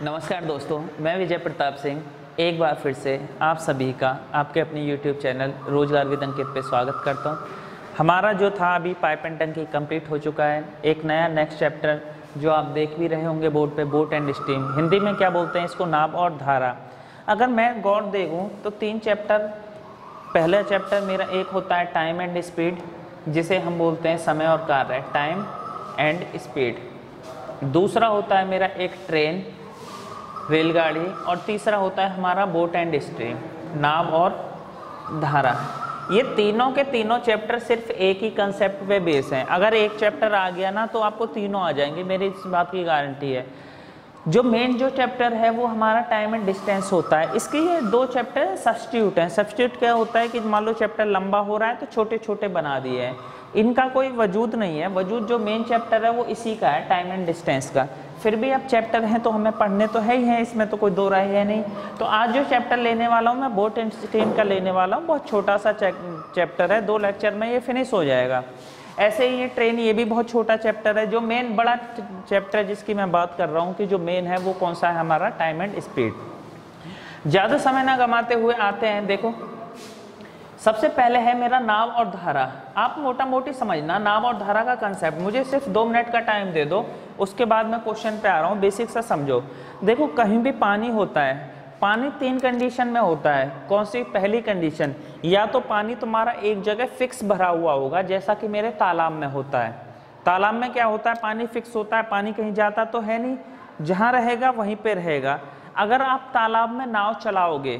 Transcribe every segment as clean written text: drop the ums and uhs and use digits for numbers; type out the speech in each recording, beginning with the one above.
नमस्कार दोस्तों, मैं विजय प्रताप सिंह एक बार फिर से आप सभी का आपके अपने YouTube चैनल रोजगार विद अंकित पे स्वागत करता हूं। हमारा जो था अभी पाइप एंड टंकी कंप्लीट हो चुका है। एक नया नेक्स्ट चैप्टर जो आप देख भी रहे होंगे बोर्ड पे, बोट एंड स्टीम, हिंदी में क्या बोलते हैं इसको, नाव और धारा। अगर मैं गौर देखूँ तो 3 चैप्टर, पहला चैप्टर मेरा एक होता है टाइम एंड स्पीड, जिसे हम बोलते हैं समय और कार्य, टाइम एंड स्पीड। दूसरा होता है मेरा एक ट्रेन, रेलगाड़ी, और तीसरा होता है हमारा बोट एंड स्ट्रीम, नाव और धारा। ये तीनों के तीनों चैप्टर सिर्फ एक ही कंसेप्ट पे बेस हैं। अगर एक चैप्टर आ गया ना तो आपको तीनों आ जाएंगे, मेरी इस बात की गारंटी है। जो मेन जो चैप्टर है वो हमारा टाइम एंड डिस्टेंस होता है। इसके ये 2 चैप्टर सब्स्टिट्यूट हैं। सब्स्टिट्यूट क्या होता है कि मान लो चैप्टर लंबा हो रहा है तो छोटे छोटे बना दिए हैं, इनका कोई वजूद नहीं है। वजूद जो मेन चैप्टर है वो इसी का है, टाइम एंड डिस्टेंस का। फिर भी अब चैप्टर हैं तो हमें पढ़ने तो है ही हैं, इसमें तो कोई दो राय है नहीं। तो आज जो चैप्टर लेने वाला हूँ मैं बोट एंड स्टीम का लेने वाला हूँ। बहुत छोटा सा चैप्टर है, 2 लेक्चर में ये फिनिश हो जाएगा। ऐसे ही ये ट्रेन, ये भी बहुत छोटा चैप्टर है। जो मेन बड़ा चैप्टर जिसकी मैं बात कर रहा हूँ कि जो मेन है वो कौन सा है, हमारा टाइम एंड स्पीड। ज़्यादा समय ना गंवाते हुए आते हैं। देखो सबसे पहले है मेरा नाव और धारा। आप मोटा मोटी समझना नाव और धारा का कंसेप्ट। मुझे सिर्फ 2 मिनट का टाइम दे दो, उसके बाद मैं क्वेश्चन पे आ रहा हूँ। बेसिक सा समझो। देखो कहीं भी पानी होता है, पानी 3 कंडीशन में होता है। कौन सी? पहली कंडीशन, या तो पानी तुम्हारा एक जगह फिक्स भरा हुआ होगा, जैसा कि मेरे तालाब में होता है। तालाब में क्या होता है, पानी फिक्स होता है, पानी कहीं जाता तो है नहीं, जहाँ रहेगा वहीं पे रहेगा। अगर आप तालाब में नाव चलाओगे,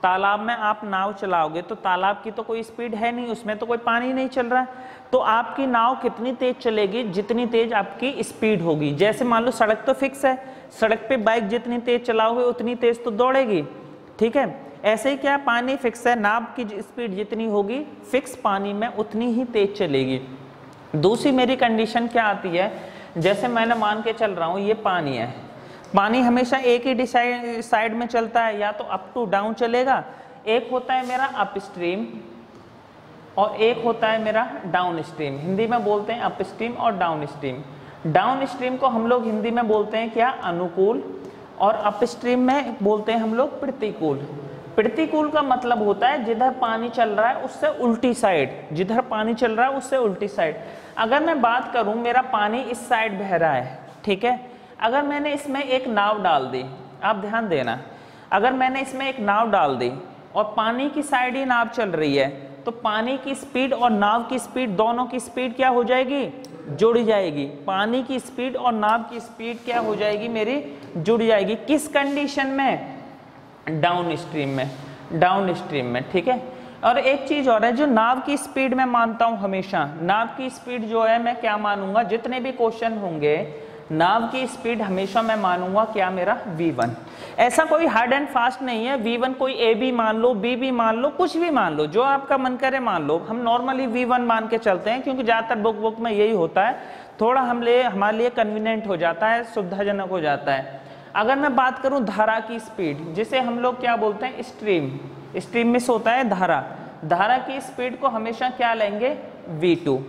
तालाब में आप नाव चलाओगे तो तालाब की तो कोई स्पीड है नहीं, उसमें तो कोई पानी नहीं चल रहा है, तो आपकी नाव कितनी तेज चलेगी? जितनी तेज आपकी स्पीड होगी। जैसे मान लो सड़क तो फिक्स है, सड़क पे बाइक जितनी तेज चलाओगे उतनी तेज तो दौड़ेगी, ठीक है। ऐसे ही क्या, पानी फिक्स है, नाव की स्पीड जितनी होगी फिक्स पानी में उतनी ही तेज चलेगी। दूसरी मेरी कंडीशन क्या आती है, जैसे मैंने मान के चल रहा हूँ ये पानी है, पानी हमेशा एक ही साइड में चलता है, या तो अप टू डाउन चलेगा। एक होता है मेरा अप स्ट्रीम और एक होता है मेरा डाउन स्ट्रीम। हिंदी में बोलते हैं अप स्ट्रीम और डाउन स्ट्रीम। डाउन स्ट्रीम को हम लोग हिंदी में बोलते हैं क्या, अनुकूल, और अप स्ट्रीम में बोलते हैं हम लोग प्रतिकूल। प्रतिकूल का मतलब होता है जिधर पानी चल रहा है उससे उल्टी साइड, जिधर पानी चल रहा है उससे उल्टी साइड। अगर मैं बात करूं मेरा पानी इस साइड बह रहा है, ठीक है, अगर मैंने इसमें एक नाव डाल दी, आप ध्यान देना, अगर मैंने इसमें एक नाव डाल दी और पानी की साइड ही नाव चल रही है, तो पानी की स्पीड और नाव की स्पीड, दोनों की स्पीड क्या हो जाएगी? जुड़ जाएगी। पानी की स्पीड और नाव की स्पीड क्या हो जाएगी मेरी? जुड़ जाएगी। किस कंडीशन में? डाउन स्ट्रीम में, डाउन स्ट्रीम में, ठीक है। और एक चीज और है जो नाव की स्पीड में मानता हूं हमेशा, नाव की स्पीड जो है मैं क्या मानूंगा, जितने भी क्वेश्चन होंगे नाव की स्पीड हमेशा मैं मानूंगा क्या, मेरा v1। ऐसा कोई हार्ड एंड फास्ट नहीं है, v1 कोई a भी मान लो, b भी मान लो, कुछ भी मान लो, जो आपका मन करे मान लो। हम नॉर्मली v1 मान के चलते हैं क्योंकि ज़्यादातर बुक में यही होता है, थोड़ा हमारे लिए कन्वीनियंट हो जाता है, सुविधाजनक हो जाता है। अगर मैं बात करूँ धारा की स्पीड, जिसे हम लोग क्या बोलते हैं, स्ट्रीम, स्ट्रीम में होता है धारा, धारा की स्पीड को हमेशा क्या लेंगे, v2।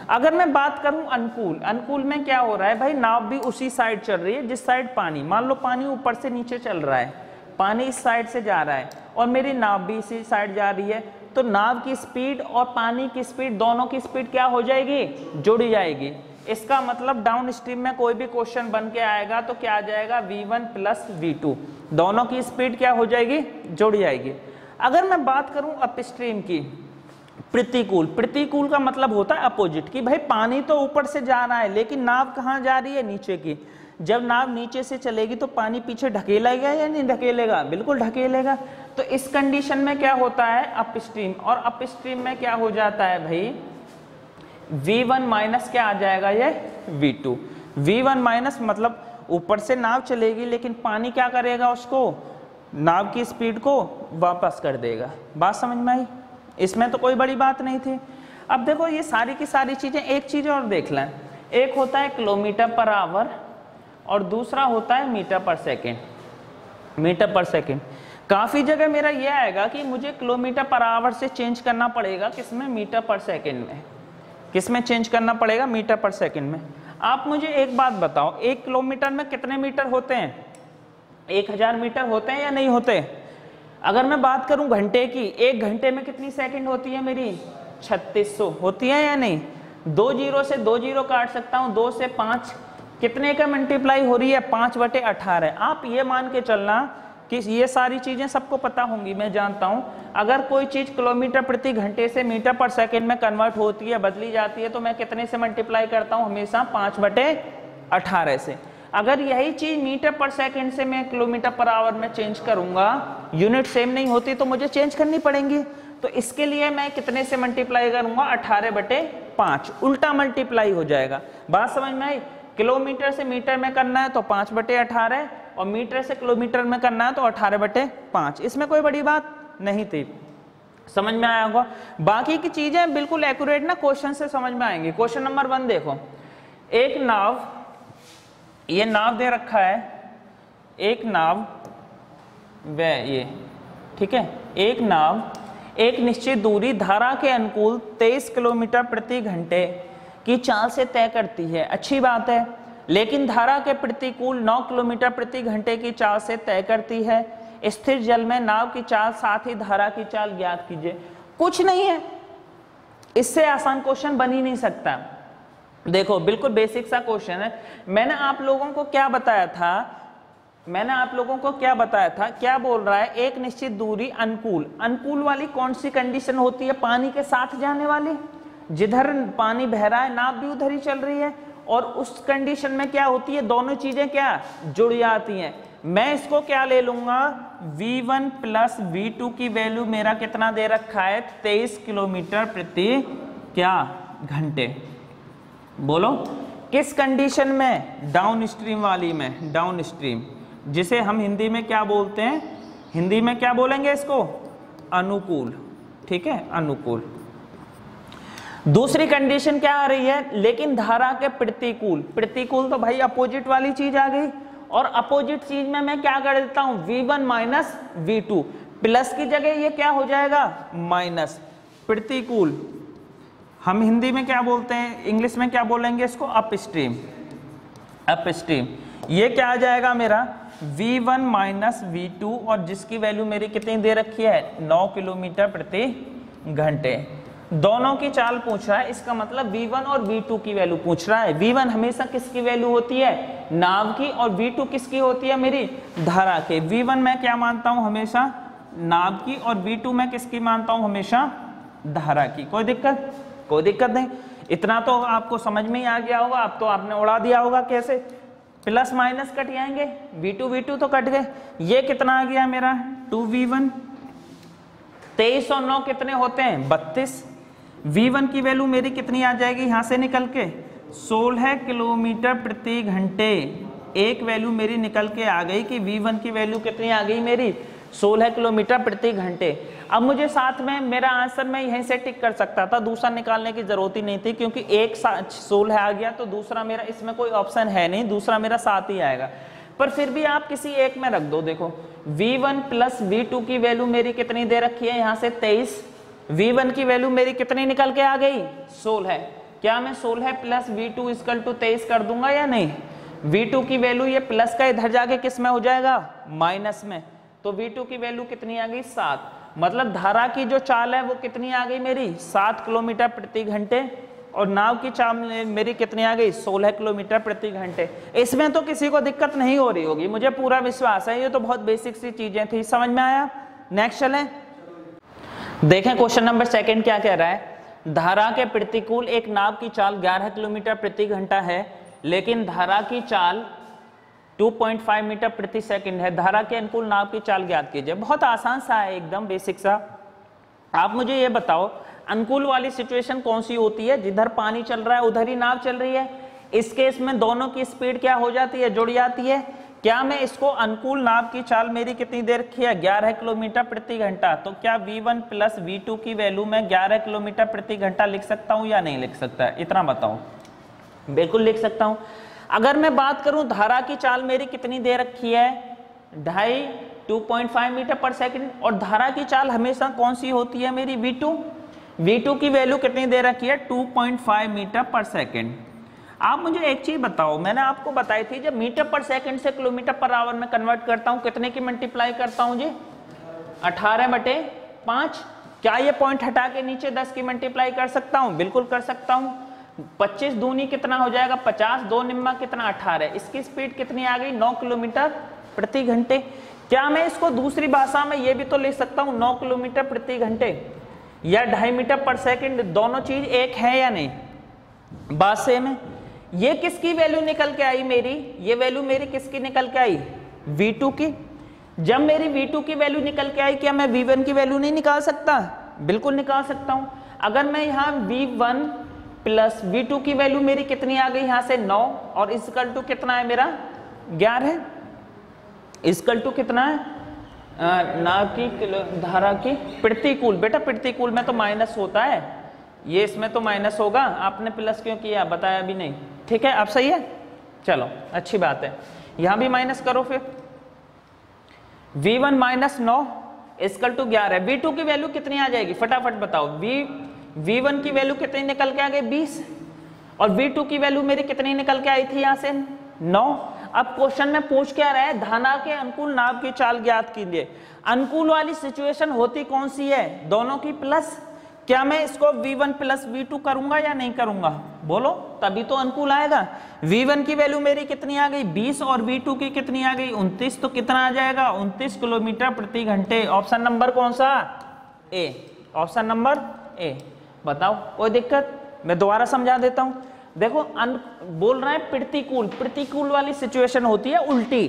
अगर मैं बात करूं अनुकूल, अनुकूल में क्या हो रहा है भाई, नाव भी उसी साइड चल रही है जिस साइड पानी, मान लो पानी ऊपर से नीचे चल रहा है, पानी इस साइड से जा रहा है और मेरी नाव भी इसी साइड जा रही है, तो नाव की स्पीड और पानी की स्पीड, दोनों की स्पीड क्या हो जाएगी? जुड़ जाएगी। इसका मतलब डाउन स्ट्रीम में कोई भी क्वेश्चन बन के आएगा तो क्या आ जाएगा, v1 प्लस v2, दोनों की स्पीड क्या हो जाएगी? जुड़ जाएगी। अगर मैं बात करूं अप स्ट्रीम की, प्रतिकूल, प्रतिकूल का मतलब होता है अपोजिट, कि भाई पानी तो ऊपर से जा रहा है लेकिन नाव कहाँ जा रही है, नीचे की। जब नाव नीचे से चलेगी तो पानी पीछे ढकेलेगा या नहीं ढकेलेगा? बिल्कुल ढकेलेगा। तो इस कंडीशन में क्या होता है, अप स्ट्रीम, और अप स्ट्रीम में क्या हो जाता है भाई, v1 माइनस क्या आ जाएगा, ये v2। v1 माइनस मतलब ऊपर से नाव चलेगी लेकिन पानी क्या करेगा, उसको, नाव की स्पीड को वापस कर देगा। बात समझ में आई? इसमें तो कोई बड़ी बात नहीं थी। अब देखो ये सारी की सारी चीजें, एक चीज और देख लें, एक होता है किलोमीटर पर आवर और दूसरा होता है मीटर पर सेकेंड, मीटर पर सेकेंड। काफी जगह मेरा ये आएगा कि मुझे किलोमीटर पर आवर से चेंज करना पड़ेगा, किसमें, मीटर पर सेकेंड में। किसमें चेंज करना पड़ेगा, मीटर पर सेकेंड में। आप मुझे एक बात बताओ, 1 किलोमीटर में कितने मीटर होते हैं? 1000 मीटर होते हैं या नहीं होते? अगर मैं बात करूं घंटे की, 1 घंटे में कितनी सेकंड होती है मेरी? 3600 होती है या नहीं? 2 जीरो से 2 जीरो काट सकता हूं, 2 से 5 कितने का मल्टीप्लाई हो रही है? 5/18। आप ये मान के चलना कि ये सारी चीजें सबको पता होंगी, मैं जानता हूं। अगर कोई चीज किलोमीटर प्रति घंटे से मीटर पर सेकंड में कन्वर्ट होती है, बदली जाती है, तो मैं कितने से मल्टीप्लाई करता हूं? हमेशा 5/18 से। अगर यही चीज मीटर पर सेकंड से मैं किलोमीटर पर आवर में चेंज करूंगा, यूनिट सेम नहीं होती तो मुझे चेंज करनी पड़ेंगी। तो इसके लिए मैं कितने से मल्टीप्लाई करूंगा? 18/5, उल्टा मल्टीप्लाई हो जाएगा। बात समझ में आई? किलोमीटर से मीटर में करना है तो 5/18, और मीटर से किलोमीटर में करना है तो 18/5। इसमें कोई बड़ी बात नहीं थी, समझ में आया होगा। बाकी की चीजें बिल्कुल एक्यूरेट ना क्वेश्चन से समझ में आएंगी। क्वेश्चन नंबर 1 देखो, एक नाव, ये नाव दे रखा है, एक नाव व ये, ठीक है, एक नाव एक निश्चित दूरी धारा के अनुकूल 23 किलोमीटर प्रति घंटे की चाल से तय करती है। अच्छी बात है, लेकिन धारा के प्रतिकूल 9 किलोमीटर प्रति घंटे की चाल से तय करती है। स्थिर जल में नाव की चाल साथ ही धारा की चाल ज्ञात कीजिए। कुछ नहीं है, इससे आसान क्वेश्चन बन ही नहीं सकता। देखो बिल्कुल बेसिक सा क्वेश्चन है। मैंने आप लोगों को क्या बताया था? क्या बोल रहा है? एक निश्चित दूरी अनुकूल। अनुकूल वाली कौन सी कंडीशन होती है? पानी के साथ जाने वाली, जिधर पानी बह रहा है नाव भी उधर ही चल रही है, और उस कंडीशन में क्या होती है? दोनों चीजें क्या जुड़ जाती हैं। मैं इसको क्या ले लूंगा? V1 प्लस V2 की वैल्यू मेरा कितना दे रखा है? 23 किलोमीटर प्रति क्या घंटे। बोलो किस कंडीशन में? डाउन स्ट्रीम वाली में, डाउन स्ट्रीम, जिसे हम हिंदी में क्या बोलते हैं? हिंदी में क्या बोलेंगे इसको? अनुकूल, ठीक है, अनुकूल। दूसरी कंडीशन क्या आ रही है? लेकिन धारा के प्रतिकूल। प्रतिकूल तो भाई अपोजिट वाली चीज आ गई, और अपोजिट चीज में मैं क्या कर देता हूं? V1 माइनस V2, प्लस की जगह ये क्या हो जाएगा? माइनस। प्रतिकूल हम हिंदी में क्या बोलते हैं? इंग्लिश में क्या बोलेंगे इसको? अपस्ट्रीम। अपस्ट्रीम ये क्या आ जाएगा मेरा? V1 माइनस V2, और जिसकी वैल्यू मेरी कितनी दे रखी है? 9 किलोमीटर प्रति घंटे। दोनों की चाल पूछ रहा है, इसका मतलब V1 और V2 की वैल्यू पूछ रहा है। V1 हमेशा किसकी वैल्यू होती है? नाव की, और V2 किसकी होती है? मेरी धारा के। V1 मैं क्या मानता हूं? हमेशा नाव की, और V2 मैं किसकी मानता हूं? हमेशा धारा की। कोई दिक्कत? कोई दिक्कत नहीं। इतना तो आपको समझ में ही आ गया होगा। अब तो आपने उड़ा दिया होगा कैसे, प्लस माइनस कट जाएंगे, V2 तो कट गए। ये कितना आ गया मेरा? 2V1। 23 और 9 कितने होते हैं? 32। V1 की वैल्यू मेरी कितनी आ जाएगी यहां से निकल के? 16 किलोमीटर प्रति घंटे। एक वैल्यू मेरी निकल के आ गई कि V1 की वैल्यू कितनी आ गई मेरी? 16 किलोमीटर प्रति घंटे। अब मुझे साथ में मेरा आंसर मैं यहीं से टिक कर सकता था, दूसरा निकालने की जरूरत ही नहीं थी, क्योंकि एक 16 आ गया तो दूसरा मेरा, इसमें कोई ऑप्शन है नहीं, दूसरा मेरा 7 ही आएगा। पर फिर भी आप किसी एक में रख दो। देखो V1 प्लस V2 की वैल्यू मेरी कितनी दे रखी है यहाँ से? 23। V1 की वैल्यू मेरी कितनी निकल के आ गई? 16। क्या मैं 16 प्लस V2 इक्वल टू 23 कर दूंगा या नहीं? V2 की वैल्यू ये प्लस का इधर जाके किस में हो जाएगा? माइनस में। तो V2 की वैल्यू कितनी आ गई? 7। मतलब धारा की जो चाल है वो कितनी आ गई मेरी? 7 किलोमीटर प्रति घंटे, और नाव की चाल मेरी कितनी आ गई? 16 किलोमीटर प्रति घंटे। इसमें तो किसी को दिक्कत नहीं हो रही होगी, मुझे पूरा विश्वास है। ये तो बहुत बेसिक सी चीजें थी, समझ में आया? नेक्स्ट चलें, देखें क्वेश्चन नंबर 2 क्या कह रहा है। धारा के प्रतिकूल एक नाव की चाल 11 किलोमीटर प्रति घंटा है, लेकिन धारा की चाल 2.5 मीटर प्रति सेकंड है। धारा के अनुकूल नाव की चाल ज्ञात कीजिए। बहुत आसान सा है, एकदम बेसिक सा। आप मुझे ये बताओ, अनुकूल वाली सिचुएशन कौन सी होती है? जिधर पानी चल रहा है उधर ही नाव चल रही है। इस केस में दोनों की स्पीड क्या हो जाती है? जुड़ जाती है। क्या मैं इसको अनुकूल नाव की चाल मेरी कितनी देर रखी है? 11 किलोमीटर प्रति घंटा। तो क्या V1 प्लस V2 की वैल्यू मैं 11 किलोमीटर प्रति घंटा लिख सकता हूँ या नहीं लिख सकता? इतना बताओ। बिल्कुल लिख सकता हूँ। अगर मैं बात करूं धारा की चाल मेरी कितनी दे रखी है? 2.5 मीटर पर सेकंड, और धारा की चाल हमेशा कौन सी होती है मेरी? V2 की वैल्यू कितनी दे रखी है? 2.5 मीटर पर सेकंड। आप मुझे एक चीज बताओ, मैंने आपको बताई थी जब मीटर पर सेकंड से किलोमीटर पर आवर में कन्वर्ट करता हूं कितने की मल्टीप्लाई करता हूं जी, 18/5। क्या ये पॉइंट हटा के नीचे 10 की मल्टीप्लाई कर सकता हूं? बिल्कुल कर सकता हूं। 25 दूनी कितना हो जाएगा 50, 2 निम्मा कितना 18। इसकी स्पीड कितनी आ गई 9 किलोमीटर प्रति घंटे। क्या मैं इसको दूसरी भाषा में ये भी तो लिख सकता हूँ 9 किलोमीटर प्रति घंटे या 2.5 मीटर पर सेकंड, दोनों चीज एक है या नहीं? बात सेम है। ये किसकी वैल्यू निकल के आई मेरी, ये वैल्यू मेरी किसकी निकल के आई, V2 की। जब मेरी V2 की वैल्यू निकल के आई क्या मैं V1 की वैल्यू नहीं निकाल सकता? बिल्कुल निकाल सकता हूं। अगर मैं यहाँ V1 प्लस V2 की वैल्यू मेरी कितनी आ गई यहाँ से 9 और इसकल टू कितना है मेरा 11, इसकल टू कितना है ना की धारा की प्रतिकूल, बेटा प्रतिकूल में तो माइनस होता है, ये इसमें तो माइनस होगा, आपने प्लस क्यों किया बताया भी नहीं। ठीक है अब सही है, चलो अच्छी बात है। यहां भी माइनस करो फिर, V1 minus 9 is equal to 11। V2 की वैल्यू कितनी आ जाएगी फटाफट बताओ। V1 की वैल्यू कितनी निकल के आ गई 20 और V2 की वैल्यू मेरी कितनी निकल के आई थी यहां से 9। अब क्वेश्चन में पूछ क्या रहा है, धारा के अनुकूल नाव की चाल ज्ञात कीजिए। अनुकूल वाली सिचुएशन होती कौन सी है, दोनों की प्लस। क्या मैं इसको V1 प्लस V2 करूंगा या नहीं करूंगा, बोलो, तभी तो अनुकूल आएगा। V1 की वैल्यू मेरी कितनी आ गई 20 और V2 की कितनी आ गई 29, तो कितना आ जाएगा 29 किलोमीटर प्रति घंटे। ऑप्शन नंबर कौन सा, ए, ऑप्शन नंबर ए। बताओ कोई दिक्कत, मैं दोबारा समझा देता हूं। देखो बोल रहा है प्रतिकूल, प्रतिकूल वाली सिचुएशन होती है उल्टी,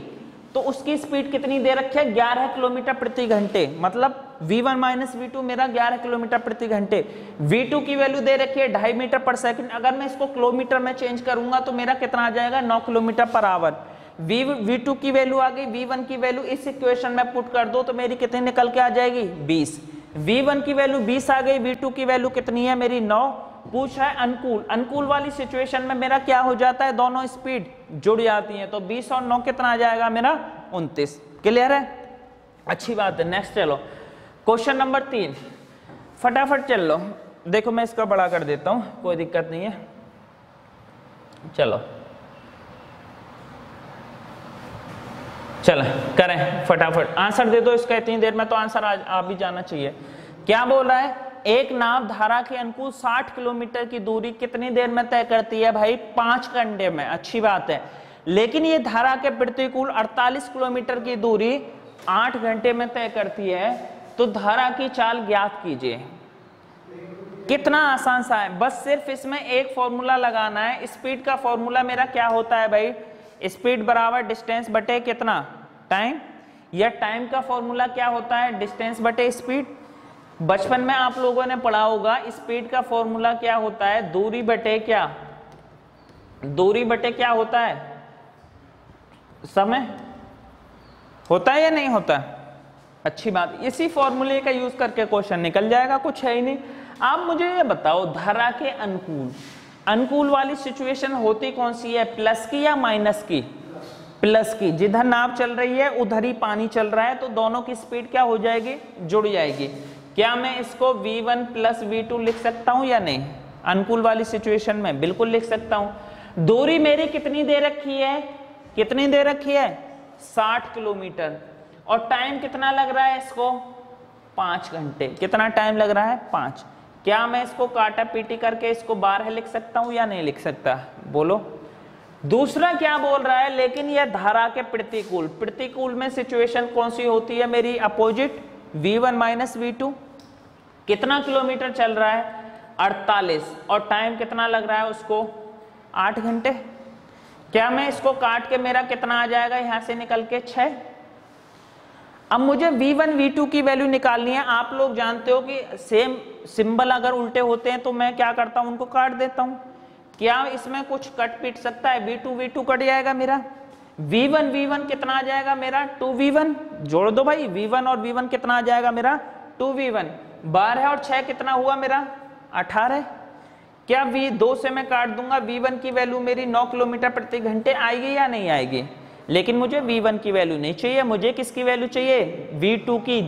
तो उसकी स्पीड कितनी दे रखी है 11 किलोमीटर प्रति घंटे, मतलब V1 माइनस V2 मेरा 11 किलोमीटर प्रति घंटे। V2 की वैल्यू दे रखी है 2.5 मीटर पर सेकंड, अगर मैं इसको किलोमीटर में चेंज करूंगा तो मेरा कितना आ जाएगा 9 किलोमीटर पर आवर। V2 की वैल्यू आ गई, V1 की वैल्यू इस इक्वेशन में पुट कर दो तो मेरी कितनी निकल के आ जाएगी 20। V1 की वैल्यू 20 आ गई, V2 की वैल्यू कितनी है मेरी 9। पूछा है अनुकूल, अनुकूल वाली सिचुएशन में मेरा क्या हो जाता है, दोनों स्पीड जुड़ जाती हैं, तो 20 और 9 कितना आ जाएगा मेरा 29। क्लियर है, अच्छी बात है। नेक्स्ट चलो क्वेश्चन नंबर 3, फटाफट चल लो। देखो मैं इसका बड़ा कर देता हूं, कोई दिक्कत नहीं है। चलो चलो करें फटाफट, आंसर दे दो इसका, इतनी देर में तो आंसर आ भी जाना चाहिए। क्या बोल रहा है, एक नाव धारा के अनुकूल 60 किलोमीटर की दूरी कितनी देर में तय करती है भाई 5 घंटे में। अच्छी बात है, लेकिन ये धारा के प्रतिकूल 48 किलोमीटर की दूरी 8 घंटे में तय करती है, तो धारा की चाल ज्ञात कीजिए। कितना आसान सा है, बस सिर्फ इसमें एक फॉर्मूला लगाना है। स्पीड का फॉर्मूला मेरा क्या होता है भाई, स्पीड बराबर डिस्टेंस बटे कितना टाइम, या टाइम का फॉर्मूला क्या होता है डिस्टेंस बटे स्पीड। बचपन में आप लोगों ने पढ़ा होगा स्पीड का फॉर्मूला क्या होता है, दूरी बटे क्या, दूरी बटे क्या होता है, समय होता है या नहीं होता। अच्छी बात, इसी फॉर्मूले का यूज करके क्वेश्चन निकल जाएगा, कुछ है ही नहीं। आप मुझे ये बताओ धारा के अनुकूल, अनुकूल वाली सिचुएशन होती कौन सी है, प्लस की या माइनस की, प्लस की। जिधर नाव चल रही है उधर ही पानी चल रहा है, तो दोनों की स्पीड क्या हो जाएगी, जुड़ जाएगी। क्या मैं इसको V1 प्लस V2 लिख सकता हूं या नहीं, अनुकूल वाली सिचुएशन में बिल्कुल लिख सकता हूं। दूरी मेरी कितनी दे रखी है, कितनी दे रखी है 60 किलोमीटर, और टाइम कितना लग रहा है इसको 5 घंटे। कितना टाइम लग रहा है 5। क्या मैं इसको काटा पीटी करके इसको 12 लिख सकता हूं या नहीं लिख सकता, बोलो। दूसरा क्या बोल रहा है, लेकिन यह धारा के प्रतिकूल, प्रतिकूल में सिचुएशन कौन सी होती है मेरी अपोजिट, V1 माइनस V2। कितना किलोमीटर चल रहा है 48, और टाइम कितना लग रहा है उसको 8 घंटे। क्या मैं इसको काट के मेरा कितना आ जाएगा यहां से निकल के 6। अब मुझे V1 V2 की वैल्यू निकालनी है। आप लोग जानते हो कि सेम सिंबल अगर उल्टे होते हैं तो मैं क्या करता हूं, उनको काट देता हूं। क्या इसमें कुछ कट पीट सकता है, V2 V2 कट जाएगा मेरा, V1 V1 कितना आ जाएगा मेरा 2V1, जोड़ दो भाई, V1 और V1 कितना आ जाएगा मेरा 2V1। 12 और 6 कितना हुआ मेरा 18। क्या V2 से मैं काट दूंगा, V1 की वैल्यू मेरी 9 किलोमीटर प्रति घंटे आएगी या नहीं आएगी, लेकिन मुझे V1 की वैल्यू नहीं चाहिए, मुझे किसकी वैल्यू चाहिए, V2 की।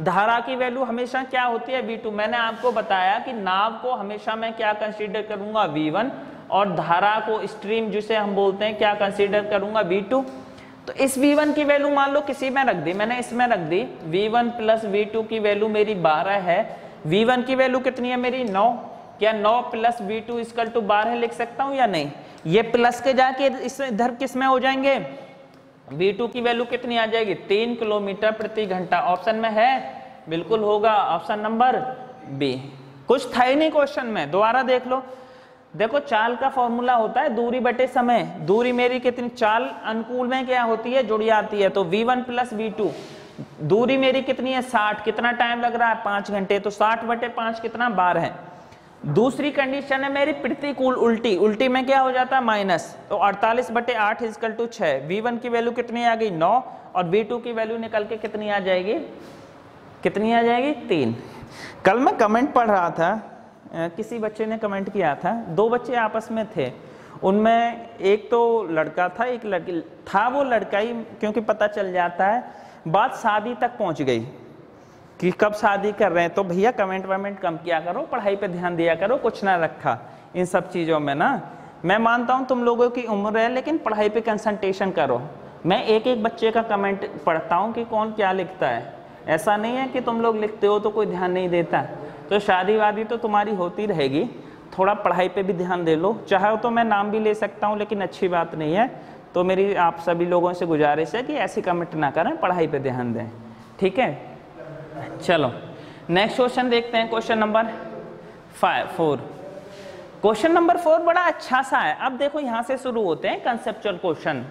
धारा की वैल्यू हमेशा क्या होती है V2। मैंने आपको बताया कि नाव को हमेशा मैं क्या कंसीडर करूंगा V1, और धारा को स्ट्रीम जिसे हम बोलते हैं क्या कंसीडर करूंगा V2। तो इस V1 की वैल्यू मान लो किसी में रख दी, मैंने इसमें रख दी, V1 प्लस V2 की वैल्यू मेरी 12 है, V1 की वैल्यू कितनी है मेरी 9, क्या 9 प्लस V2 इक्वल टू 12 लिख सकता हूं या नहीं? ये प्लस के जाके इधर किस में हो जाएंगे, V2 की वैल्यू कितनी आ जाएगी 3 किलोमीटर प्रति घंटा। ऑप्शन में है, बिल्कुल होगा ऑप्शन नंबर बी। कुछ था ही नहीं क्वेश्चन में, दोबारा देख लो। देखो चाल का फॉर्मूला होता है दूरी बटे समय, दूरी मेरी कितनी, चाल अनुकूल में क्या होती है, जुड़ जाती है, तो V1 प्लस V2, दूरी मेरी कितनी है 60, कितना टाइम लग रहा है 5 घंटे, तो 60 बटे 5 कितना 12 है। दूसरी कंडीशन है मेरी प्रतिकूल उल्टी, उल्टी में क्या हो जाता है माइनस, तो 48 बटे 8 इक्वल टू 6। V1 की वैल्यू कितनी आ गई 9 और V2 की वैल्यू निकल के कितनी आ जाएगी, कितनी आ जाएगी 3। कल मैं कमेंट पढ़ रहा था, किसी बच्चे ने कमेंट किया था, 2 बच्चे आपस में थे, उनमें एक तो लड़का था एक लड़की था, वो लड़का ही क्योंकि पता चल जाता है, बात शादी तक पहुंच गई कि कब शादी कर रहे हैं। तो भैया कमेंट वमेंट कम किया करो, पढ़ाई पे ध्यान दिया करो, कुछ ना रखा इन सब चीज़ों में ना। मैं मानता हूँ तुम लोगों की उम्र है, लेकिन पढ़ाई पे कंसंट्रेशन करो। मैं एक एक बच्चे का कमेंट पढ़ता हूँ कि कौन क्या लिखता है, ऐसा नहीं है कि तुम लोग लिखते हो तो कोई ध्यान नहीं देता। तो शादी वादी तो तुम्हारी होती रहेगी, थोड़ा पढ़ाई पे भी ध्यान दे लो। चाहे तो मैं नाम भी ले सकता हूँ, लेकिन अच्छी बात नहीं है। तो मेरी आप सभी लोगों से गुजारिश है कि ऐसी कमेंट ना करें, पढ़ाई पे ध्यान दें, ठीक है। चलो नेक्स्ट क्वेश्चन देखते हैं, क्वेश्चन नंबर 4। क्वेश्चन नंबर 4 बड़ा अच्छा सा है। अब देखो यहाँ से शुरू होते हैं कंसेप्चुअल क्वेश्चन।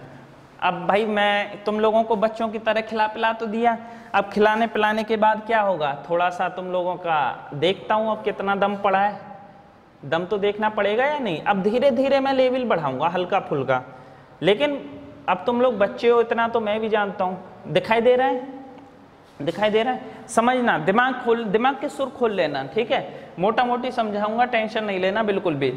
अब भाई मैं तुम लोगों को बच्चों की तरह खिला पिला तो दिया, अब खिलाने पिलाने के बाद क्या होगा, थोड़ा सा तुम लोगों का देखता हूँ अब कितना दम पड़ा है। दम तो देखना पड़ेगा या नहीं। अब धीरे धीरे मैं लेवल बढ़ाऊंगा हल्का फुल्का, लेकिन अब तुम लोग बच्चे हो इतना तो मैं भी जानता हूँ। दिखाई दे रहा है, दिखाई दे रहा है, समझना, दिमाग खोल, दिमाग के सुर खोल लेना, ठीक है। मोटा मोटी समझाऊंगा, टेंशन नहीं लेना बिल्कुल भी।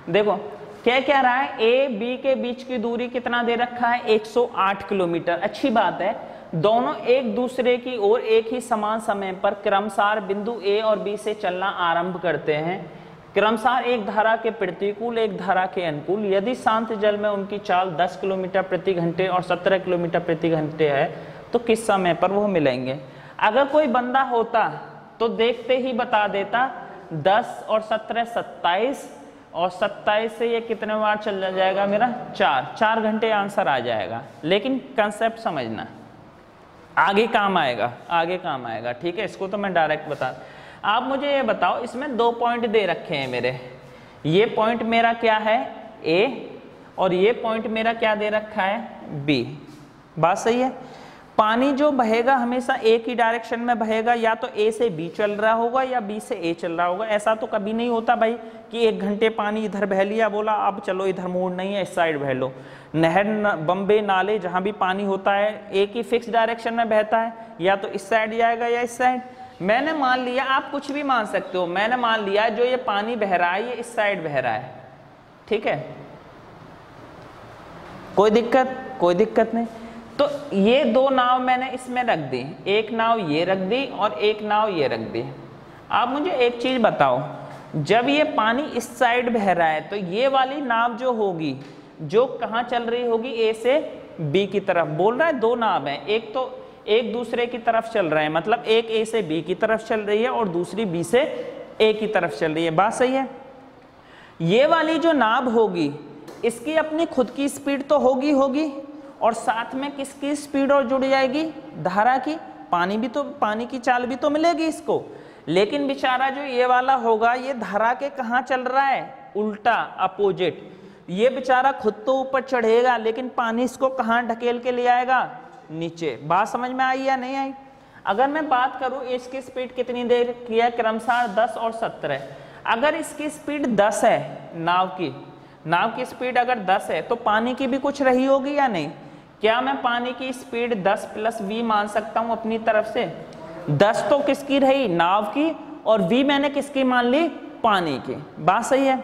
देखो क्या रहा है, ए बी के बीच की दूरी कितना दे रखा है 108 किलोमीटर। अच्छी बात है, दोनों एक दूसरे की ओर एक ही समान समय पर क्रमशः बिंदु ए और बी से चलना आरंभ करते हैं। क्रमशः एक धारा के प्रतिकूल एक धारा के अनुकूल। यदि शांत जल में उनकी चाल 10 किलोमीटर प्रति घंटे और 17 किलोमीटर प्रति घंटे है तो किस समय पर वो मिलेंगे। अगर कोई बंदा होता तो देखते ही बता देता, 10 और 17 27, और 27 से ये कितने बार चल जाएगा मेरा 4 घंटे आंसर आ जाएगा। लेकिन कंसेप्ट समझना, आगे काम आएगा, आगे काम आएगा, ठीक है। इसको तो मैं डायरेक्ट बता, आप मुझे ये बताओ, इसमें 2 पॉइंट दे रखे हैं मेरे, ये पॉइंट मेरा क्या है ए और ये पॉइंट मेरा क्या दे रखा है बी। बात सही है। पानी जो बहेगा हमेशा एक ही डायरेक्शन में बहेगा, या तो ए से बी चल रहा होगा या बी से ए चल रहा होगा। ऐसा तो कभी नहीं होता भाई कि 1 घंटे पानी इधर बह लिया, बोला अब चलो इधर मूड नहीं है इस साइड बह लो। नहर बम्बे नाले जहाँ भी पानी होता है एक ही फिक्स डायरेक्शन में बहता है, या तो इस साइड जाएगा या इस साइड। मैंने मान लिया, आप कुछ भी मान सकते हो, मैंने मान लिया जो ये पानी बह रहा है ये इस साइड बह रहा है, ठीक है। कोई दिक्कत नहीं। तो ये 2 नाव मैंने इसमें रख दी, एक नाव ये रख दी और एक नाव ये रख दी। आप मुझे एक चीज बताओ, जब ये पानी इस साइड बह रहा है तो ये वाली नाव जो होगी जो कहाँ चल रही होगी, ए से बी की तरफ। बोल रहा है 2 नाव हैं, एक तो एक दूसरे की तरफ चल रहे हैं, मतलब एक ए से बी की तरफ चल रही है और दूसरी बी से ए की तरफ चल रही है। बात सही है। ये वाली जो नाव होगी इसकी अपनी खुद की स्पीड तो होगी और साथ में किसकी स्पीड और जुड़ जाएगी, धारा की। पानी की चाल भी तो मिलेगी इसको। लेकिन बेचारा जो ये वाला होगा ये धारा के कहाँ चल रहा है, उल्टा, अपोजिट। ये बेचारा खुद तो ऊपर चढ़ेगा लेकिन पानी इसको कहाँ ढकेल के ले आएगा, नीचे। बात समझ में आई या नहीं आई। अगर मैं बात करूं इसकी स्पीड कितनी देर की है, क्रमशः 10 और 17। अगर इसकी स्पीड 10 है, नाव की स्पीड अगर 10 है तो पानी की भी कुछ रही होगी या नहीं। क्या मैं पानी की स्पीड 10 + v मान सकता हूं अपनी तरफ से। 10 तो किसकी रही, नाव की, और v मैंने किसकी मान ली, पानी की। बात सही है।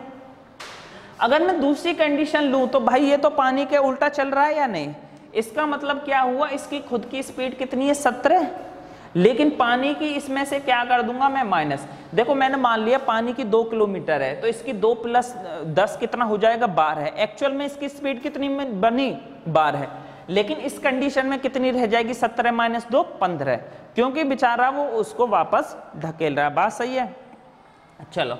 अगर मैं दूसरी कंडीशन लूं तो भाई ये तो पानी के उल्टा चल रहा है या नहीं। इसका मतलब क्या हुआ, इसकी खुद की स्पीड कितनी है 17, लेकिन पानी की इसमें से क्या कर दूंगा मैं माइनस। देखो मैंने मान लिया पानी की 2 किलोमीटर है, तो इसकी 2 + 10 कितना हो जाएगा, 12 है। एक्चुअल में इसकी स्पीड कितनी में बनी, 12 है, लेकिन इस कंडीशन में कितनी रह जाएगी, 17 - 2 15, क्योंकि बेचारा वो उसको वापस धकेल रहा है। बात सही है। चलो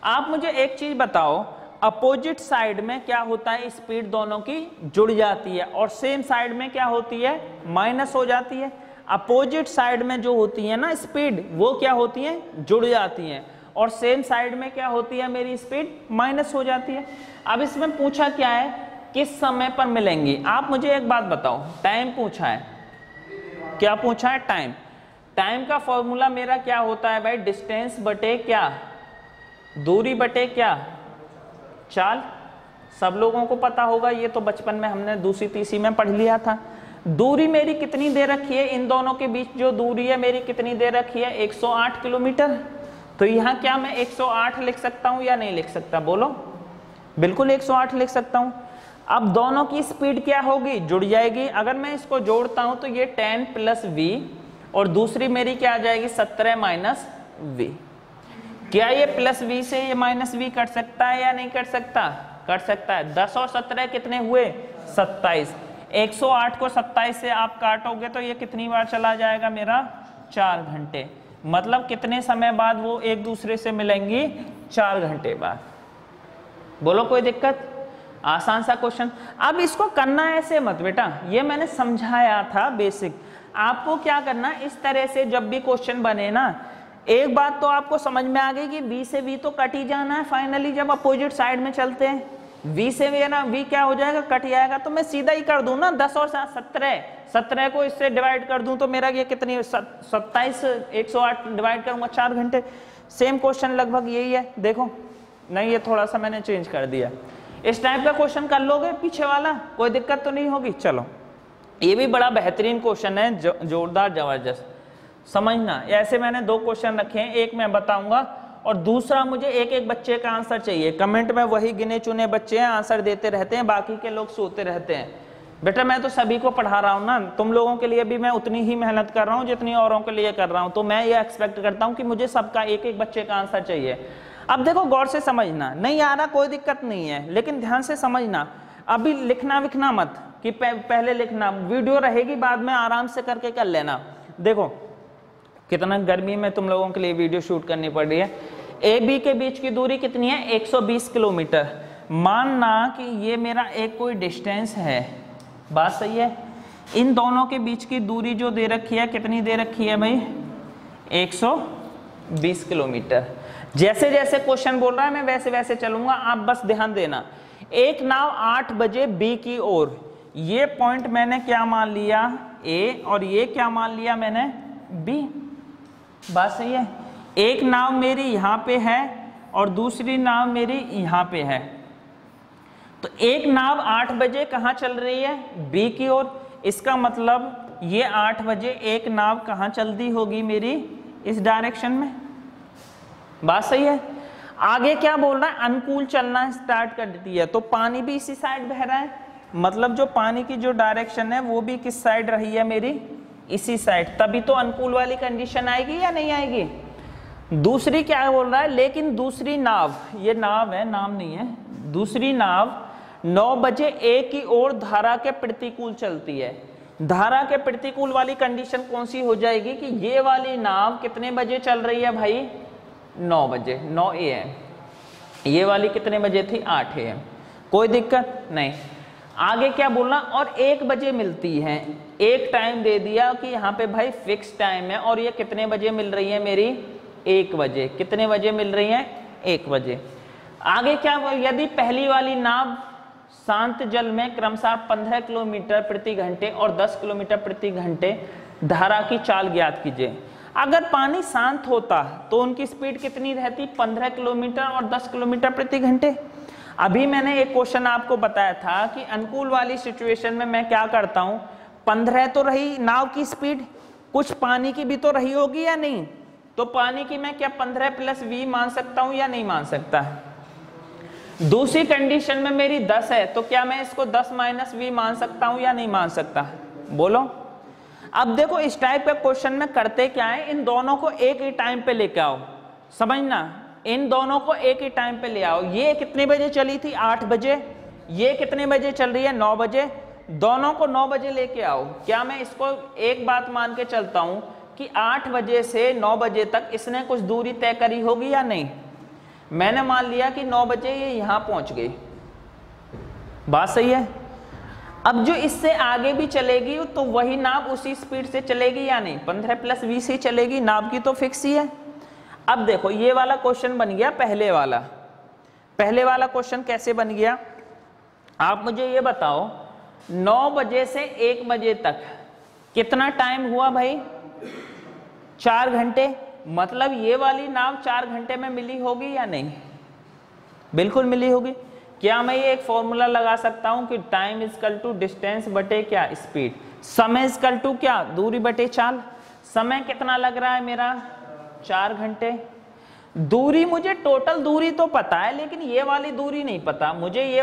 आप मुझे एक चीज बताओ, अपोजिट साइड में क्या होता है, स्पीड दोनों की जुड़ जाती है, और सेम साइड में क्या होती है, माइनस हो जाती है। अपोजिट साइड में जो होती है ना स्पीड, वो क्या होती है, जुड़ जाती है, और सेम साइड में क्या होती है, मेरी स्पीड माइनस हो जाती है। अब इसमें पूछा क्या है, किस समय पर मिलेंगी। आप मुझे एक बात बताओ, टाइम पूछा है, क्या पूछा है, टाइम। टाइम का फॉर्मूला मेरा क्या होता है भाई, डिस्टेंस बटे क्या, दूरी बटे क्या, चाल। सब लोगों को पता होगा, ये तो बचपन में हमने दूसरी तीसरी में पढ़ लिया था। दूरी मेरी कितनी दे रखी है, इन दोनों के बीच जो दूरी है मेरी कितनी दे रखी है, 108 किलोमीटर। तो यहाँ क्या मैं 108 लिख सकता हूँ या नहीं लिख सकता, बोलो। बिल्कुल 108 लिख सकता हूँ। अब दोनों की स्पीड क्या होगी, जुड़ जाएगी। अगर मैं इसको जोड़ता हूँ तो ये 10 + v, और दूसरी मेरी क्या आ जाएगी, 17 - v। क्या ये +v से ये -v कट सकता है या नहीं कट सकता, कट सकता है। 10 और 17 कितने हुए, 27। 108 को 27 से आप काटोगे तो ये कितनी बार चला जाएगा मेरा, 4 घंटे। मतलब कितने समय बाद वो एक दूसरे से मिलेंगी, 4 घंटे बाद। बोलो कोई दिक्कत, आसान सा क्वेश्चन। अब इसको करना ऐसे मत बेटा, ये मैंने समझाया था बेसिक। आपको क्या करना, इस तरह से जब भी क्वेश्चन बने ना, एक बात तो आपको समझ में आ गई कि v से v तो कट ही जाना है फाइनली, जब अपोजिट साइड में चलते हैं। v से v ना, v क्या हो जाएगा, कट जाएगा। तो मैं सीधा ही कर दूं ना, 10 और 17 को इससे डिवाइड कर दूं तो मेरा ये कितनी, 27 108 डिवाइड करूंगा, 4 घंटे। सेम क्वेश्चन लगभग यही है। देखो नहीं, ये थोड़ा सा मैंने चेंज कर दिया। इस टाइप का क्वेश्चन कर लोगे पीछे वाला, कोई दिक्कत तो नहीं होगी। चलो ये भी बड़ा बेहतरीन क्वेश्चन है, जोरदार जबरदस्त, समझना। ऐसे मैंने 2 क्वेश्चन रखे हैं, एक मैं बताऊंगा और दूसरा मुझे एक बच्चे का आंसर चाहिए। कमेंट में वही गिने चुने बच्चे हैं, आंसर देते रहते हैं, बाकी के लोग सोते रहते हैं। बेटा मैं तो सभी को पढ़ा रहा हूँ ना, तुम लोगों के लिए भी मैं उतनी ही मेहनत कर रहा हूँ जितनी औरों के लिए कर रहा हूँ। तो मैं ये एक्सपेक्ट करता हूँ कि मुझे सबका एक बच्चे का आंसर चाहिए। अब देखो गौर से समझना, नहीं आ रहा कोई दिक्कत नहीं है, लेकिन ध्यान से समझना। अभी लिखना विखना मत कि पहले लिखना, वीडियो रहेगी बाद में आराम से करके कर लेना। देखो कितना गर्मी में तुम लोगों के लिए वीडियो शूट करनी पड़ रही है। ए बी के बीच की दूरी कितनी है, 120 किलोमीटर। मानना कि ये मेरा एक कोई डिस्टेंस है, बात सही है। इन दोनों के बीच की दूरी जो दे रखी है, कितनी दे रखी है भाई, 120 किलोमीटर। जैसे जैसे क्वेश्चन बोल रहा है मैं वैसे वैसे चलूंगा, आप बस ध्यान देना। एक नाव 8 बजे बी की ओर, ये पॉइंट मैंने क्या मान लिया, ए, और ये क्या मान लिया मैंने, बी। बात सही है। एक नाव मेरी यहाँ पे है और दूसरी नाव मेरी यहाँ पे है। तो एक नाव 8 बजे कहाँ चल रही है, बी की ओर। इसका मतलब ये 8 बजे एक नाव कहाँ चल दी होगी मेरी, इस डायरेक्शन में। बात सही है। आगे क्या बोल रहा है, अनुकूल चलना स्टार्ट कर देती है, तो पानी भी इसी साइड बह रहा है। मतलब जो पानी की जो डायरेक्शन है वो भी किस साइड रही है मेरी, इसी साइड। तभी तो अनुकूल वाली कंडीशन आएगी या नहीं आएगी। दूसरी क्या बोल रहा है, लेकिन दूसरी नाव, ये नाव है नाम नहीं है, दूसरी नाव 9 बजे ए की ओर धारा के प्रतिकूल चलती है। धारा के प्रतिकूल वाली कंडीशन कौन सी हो जाएगी कि ये वाली नाव कितने बजे चल रही है भाई, 9 बजे, 9 AM। ये वाली कितने बजे थी, 8 AM। कोई दिक्कत नहीं। आगे क्या बोलना, और 1 बजे मिलती है। एक टाइम दे दिया कि यहाँ पे भाई फिक्स टाइम है, और ये कितने बजे मिल रही है मेरी, 1 बजे। कितने बजे मिल रही है, 1 बजे। आगे क्या, यदि पहली वाली नाव शांत जल में क्रमशः 15 किलोमीटर प्रति घंटे और 10 किलोमीटर प्रति घंटे धारा की चाल ज्ञात कीजिए। अगर पानी शांत होता तो उनकी स्पीड कितनी रहती, 15 किलोमीटर और 10 किलोमीटर प्रति घंटे। अभी मैंने एक क्वेश्चन आपको बताया था कि अनुकूल वाली सिचुएशन में मैं क्या करता हूँ, 15 तो रही नाव की स्पीड, कुछ पानी की भी तो रही होगी या नहीं। तो पानी की मैं क्या 15 + v मान सकता हूँ या नहीं मान सकता। दूसरी कंडीशन में मेरी 10 है, तो क्या मैं इसको 10 - v मान सकता हूँ या नहीं मान सकता, बोलो। अब देखो इस टाइप का क्वेश्चन में करते क्या है, इन दोनों को एक ही टाइम पे लेके आओ। समझना, इन दोनों को एक ही टाइम पे ले आओ। ये कितने बजे चली थी? 8 बजे। ये कितने बजे चल रही है? 9 बजे। दोनों को 9 बजे लेके आओ। क्या मैं इसको एक बात मान के चलता हूं कि 8 बजे से 9 बजे तक इसने कुछ दूरी तय करी होगी या नहीं? मैंने मान लिया कि 9 बजे ये यहां पहुंच गई, बात सही है। अब जो इससे आगे भी चलेगी तो वही नाव उसी स्पीड से चलेगी या नहीं? 15 + 20 ही चलेगी, नाव की तो फिक्स ही है। अब देखो ये वाला क्वेश्चन बन गया पहले वाला। पहले वाला क्वेश्चन कैसे बन गया? आप मुझे ये बताओ, 9 बजे से 1 बजे तक कितना टाइम हुआ भाई? 4 घंटे। मतलब ये वाली नाव 4 घंटे में मिली होगी या नहीं? बिल्कुल मिली होगी। क्या मैं ये एक फॉर्मूला लगा सकता हूं कि टाइम इजकल टू डिस्टेंस बटे क्या? स्पीड। समय इजकल टू क्या? दूरी बटे चाल। समय कितना लग रहा है मेरा? 4 घंटे। दूरी, मुझे टोटल दूरी तो पता है लेकिन ये वाली दूरी नहीं पता मुझे। ये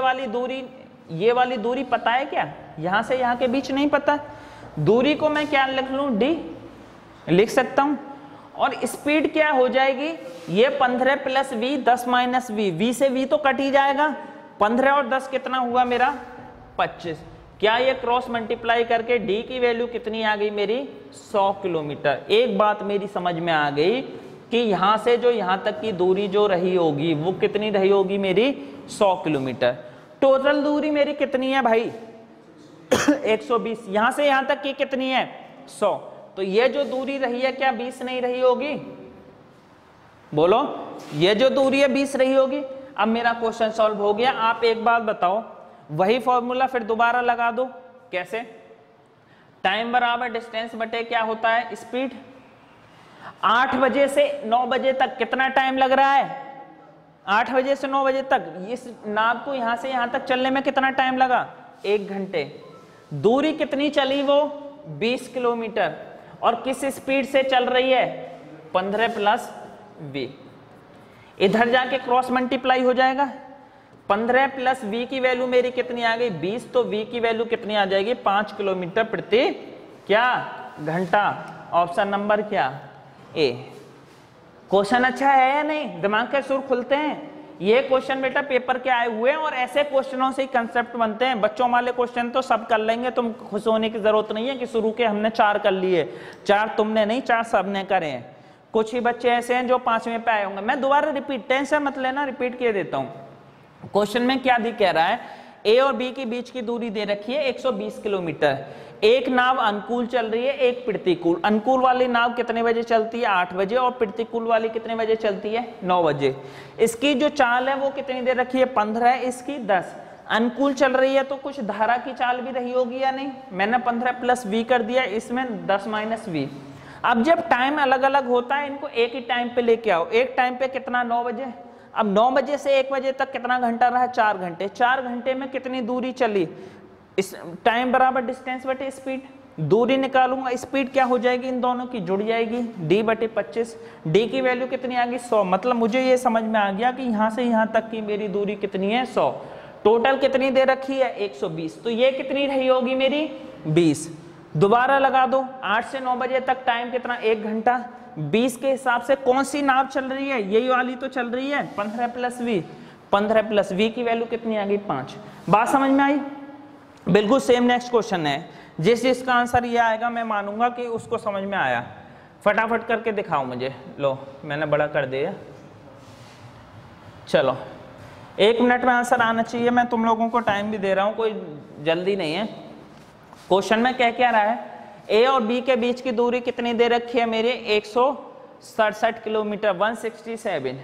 वाली दूरी पता है क्या? यहां से यहां के बीच नहीं पता। दूरी को मैं क्या लिख लूं? d लिख सकता हूं। और स्पीड क्या हो जाएगी? ये 15 + v 10 - v। v से v तो कट ही जाएगा। 15 और 10 कितना हुआ मेरा? 25। क्या ये क्रॉस मल्टीप्लाई करके d की वैल्यू कितनी आ गई मेरी? 100 किलोमीटर। एक बात मेरी समझ में आ गई कि यहां से जो यहां तक की दूरी जो रही होगी वो कितनी रही होगी मेरी? 100 किलोमीटर। टोटल दूरी मेरी कितनी है भाई? 120। यहां से यहां तक की कितनी है? 100। तो ये जो दूरी रही है क्या 20 नहीं रही होगी? बोलो, ये जो दूरी है 20 रही होगी। अब मेरा क्वेश्चन सॉल्व हो गया। आप एक बात बताओ, वही फॉर्मूला फिर दोबारा लगा दो। कैसे? टाइम बराबर डिस्टेंस बटे क्या होता है? स्पीड। 8 बजे से 9 बजे तक कितना टाइम लग रहा है? 8 बजे से 9 बजे तक इस नाव को यहां से यहां तक चलने में कितना टाइम लगा? 1 घंटे। दूरी कितनी चली वो? 20 किलोमीटर। और किस स्पीड से चल रही है? 15 + v। इधर जाके क्रॉस मल्टीप्लाई हो जाएगा। 15 + v की वैल्यू मेरी कितनी आ गई? 20। तो v की वैल्यू कितनी आ जाएगी? 5 किलोमीटर प्रति क्या? घंटा। ऑप्शन नंबर क्या? ए। क्वेश्चन अच्छा है या नहीं? दिमाग के सुर खुलते हैं। ये क्वेश्चन बेटा पेपर के आए हुए हैं और ऐसे क्वेश्चनों से ही कंसेप्ट बनते हैं। बच्चों वाले क्वेश्चन तो सब कर लेंगे, तुम खुश होने की जरूरत नहीं है कि शुरू के हमने 4 कर लिए। 4 तुमने नहीं, 4 सबने करे हैं। कुछ ही बच्चे ऐसे हैं जो 5वें पे आए होंगे। मैं दोबारा रिपीट, टेंशन मत लेना, रिपीट किए देता हूँ। क्वेश्चन में क्या कह रहा है? ए और बी के बीच की दूरी दे रखी है 120 किलोमीटर। एक नाव अनुकूल चल रही है, एक प्रतिकूल। अनुकूल वाली नाव कितने बजे चलती है? 8 बजे। और प्रतिकूल वाली कितने बजे चलती है? 9 बजे। इसकी जो चाल है वो कितनी दे रखी है? 15 है, इसकी 10। अनुकूल चल रही है तो कुछ धारा की चाल भी रही होगी या नहीं? मैंने 15 + v कर दिया, इसमें 10 - v। अब जब टाइम अलग अलग होता है इनको एक ही टाइम पे लेके आओ। एक टाइम पे कितना? 9 बजे। अब 9 बजे से 1 बजे तक कितना घंटा रहा? 4 घंटे। 4 घंटे में कितनी दूरी चली? इस टाइम बराबर डिस्टेंस बटे स्पीड। दूरी निकालूंगा, स्पीड क्या हो जाएगी? इन दोनों की जुड़ जाएगी, d बटे 25। d की वैल्यू कितनी आ गई? 100। मतलब मुझे ये समझ में आ गया कि यहां से यहां तक की मेरी दूरी कितनी है? 100। टोटल कितनी दे रखी है? 120। तो ये कितनी रही होगी मेरी? 20। दोबारा लगा दो। 8 से 9 बजे तक टाइम कितना? 1 घंटा। 20 के हिसाब से कौन सी नाव चल रही है? यही वाली तो चल रही है। 15 + v। 15 + v की वैल्यू कितनी आ गई? 5। बात समझ में आई? बिल्कुल सेम नेक्स्ट क्वेश्चन है। जिसका आंसर ये आएगा मैं मानूंगा कि उसको समझ में आया। फटाफट करके दिखाओ मुझे। लो मैंने बड़ा कर दिया। चलो 1 मिनट में आंसर आना चाहिए। मैं तुम लोगों को टाइम भी दे रहा हूँ, कोई जल्दी नहीं है। क्वेश्चन में क्या रहा है? ए और बी के बीच की दूरी कितनी दे रखी है मेरे? 167 किलोमीटर, 167।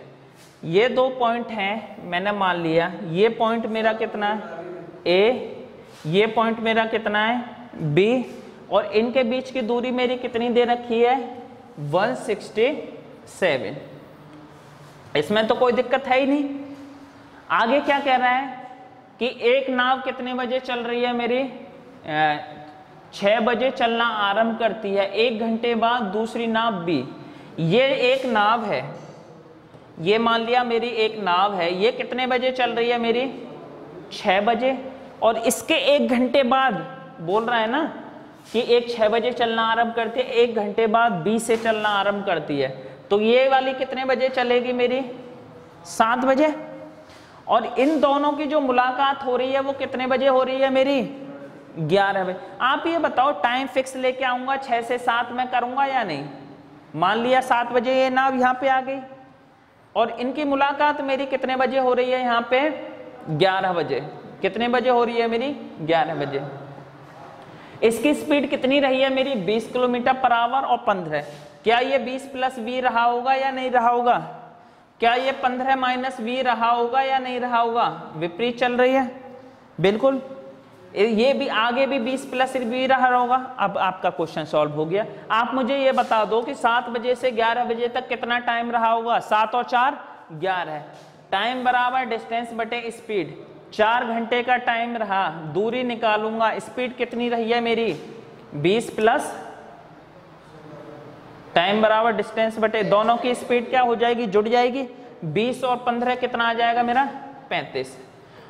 ये 2 पॉइंट हैं, मैंने मान लिया। ये पॉइंट मेरा कितना है? ए। ये पॉइंट मेरा कितना है? बी। और इनके बीच की दूरी मेरी कितनी दे रखी है? 167। इसमें तो कोई दिक्कत है ही नहीं। आगे क्या कह रहा है कि एक नाव कितने बजे चल रही है मेरी? 6 बजे चलना आरंभ करती है। 1 घंटे बाद दूसरी नाव बी। ये एक नाव है, ये मान लिया मेरी एक नाव है। ये कितने बजे चल रही है मेरी? 6 बजे। और इसके 1 घंटे बाद बोल रहा है ना कि एक 6 बजे चलना आरंभ करती है, 1 घंटे बाद बी से चलना आरंभ करती है। तो ये वाली कितने बजे चलेगी मेरी? 7 बजे। और इन दोनों की जो मुलाकात हो रही है वो कितने बजे हो रही है मेरी? 11 बजे। आप ये बताओ, टाइम फिक्स लेके आऊंगा 6 से 7 में करूंगा या नहीं? मान लिया 7 बजे ये नाव यहाँ पे आ गई और इनकी मुलाकात मेरी कितने बजे हो रही है यहाँ पे? 11 बजे। कितने बजे हो रही है मेरी? 11 बजे। इसकी स्पीड कितनी रही है मेरी? 20 किलोमीटर पर आवर और 15। क्या ये 20 प्लस वी रहा होगा या नहीं रहा होगा? क्या ये 15 माइनस वी रहा होगा या नहीं रहा होगा? विपरीत चल रही है, बिल्कुल। ये भी आगे भी 20 प्लस वी रहा होगा। अब आपका क्वेश्चन सॉल्व हो गया। आप मुझे ये बता दो कि 7 बजे से 11 बजे तक कितना टाइम रहा होगा? 7 और 4 11। टाइम बराबर डिस्टेंस बटे स्पीड। 4 घंटे का टाइम रहा, दूरी निकालूंगा, स्पीड कितनी रही है मेरी? 20 प्लस टाइम बराबर डिस्टेंस बटे दोनों की स्पीड क्या हो जाएगी? जुड़ जाएगी। 20 और 15 कितना आ जाएगा मेरा? 35।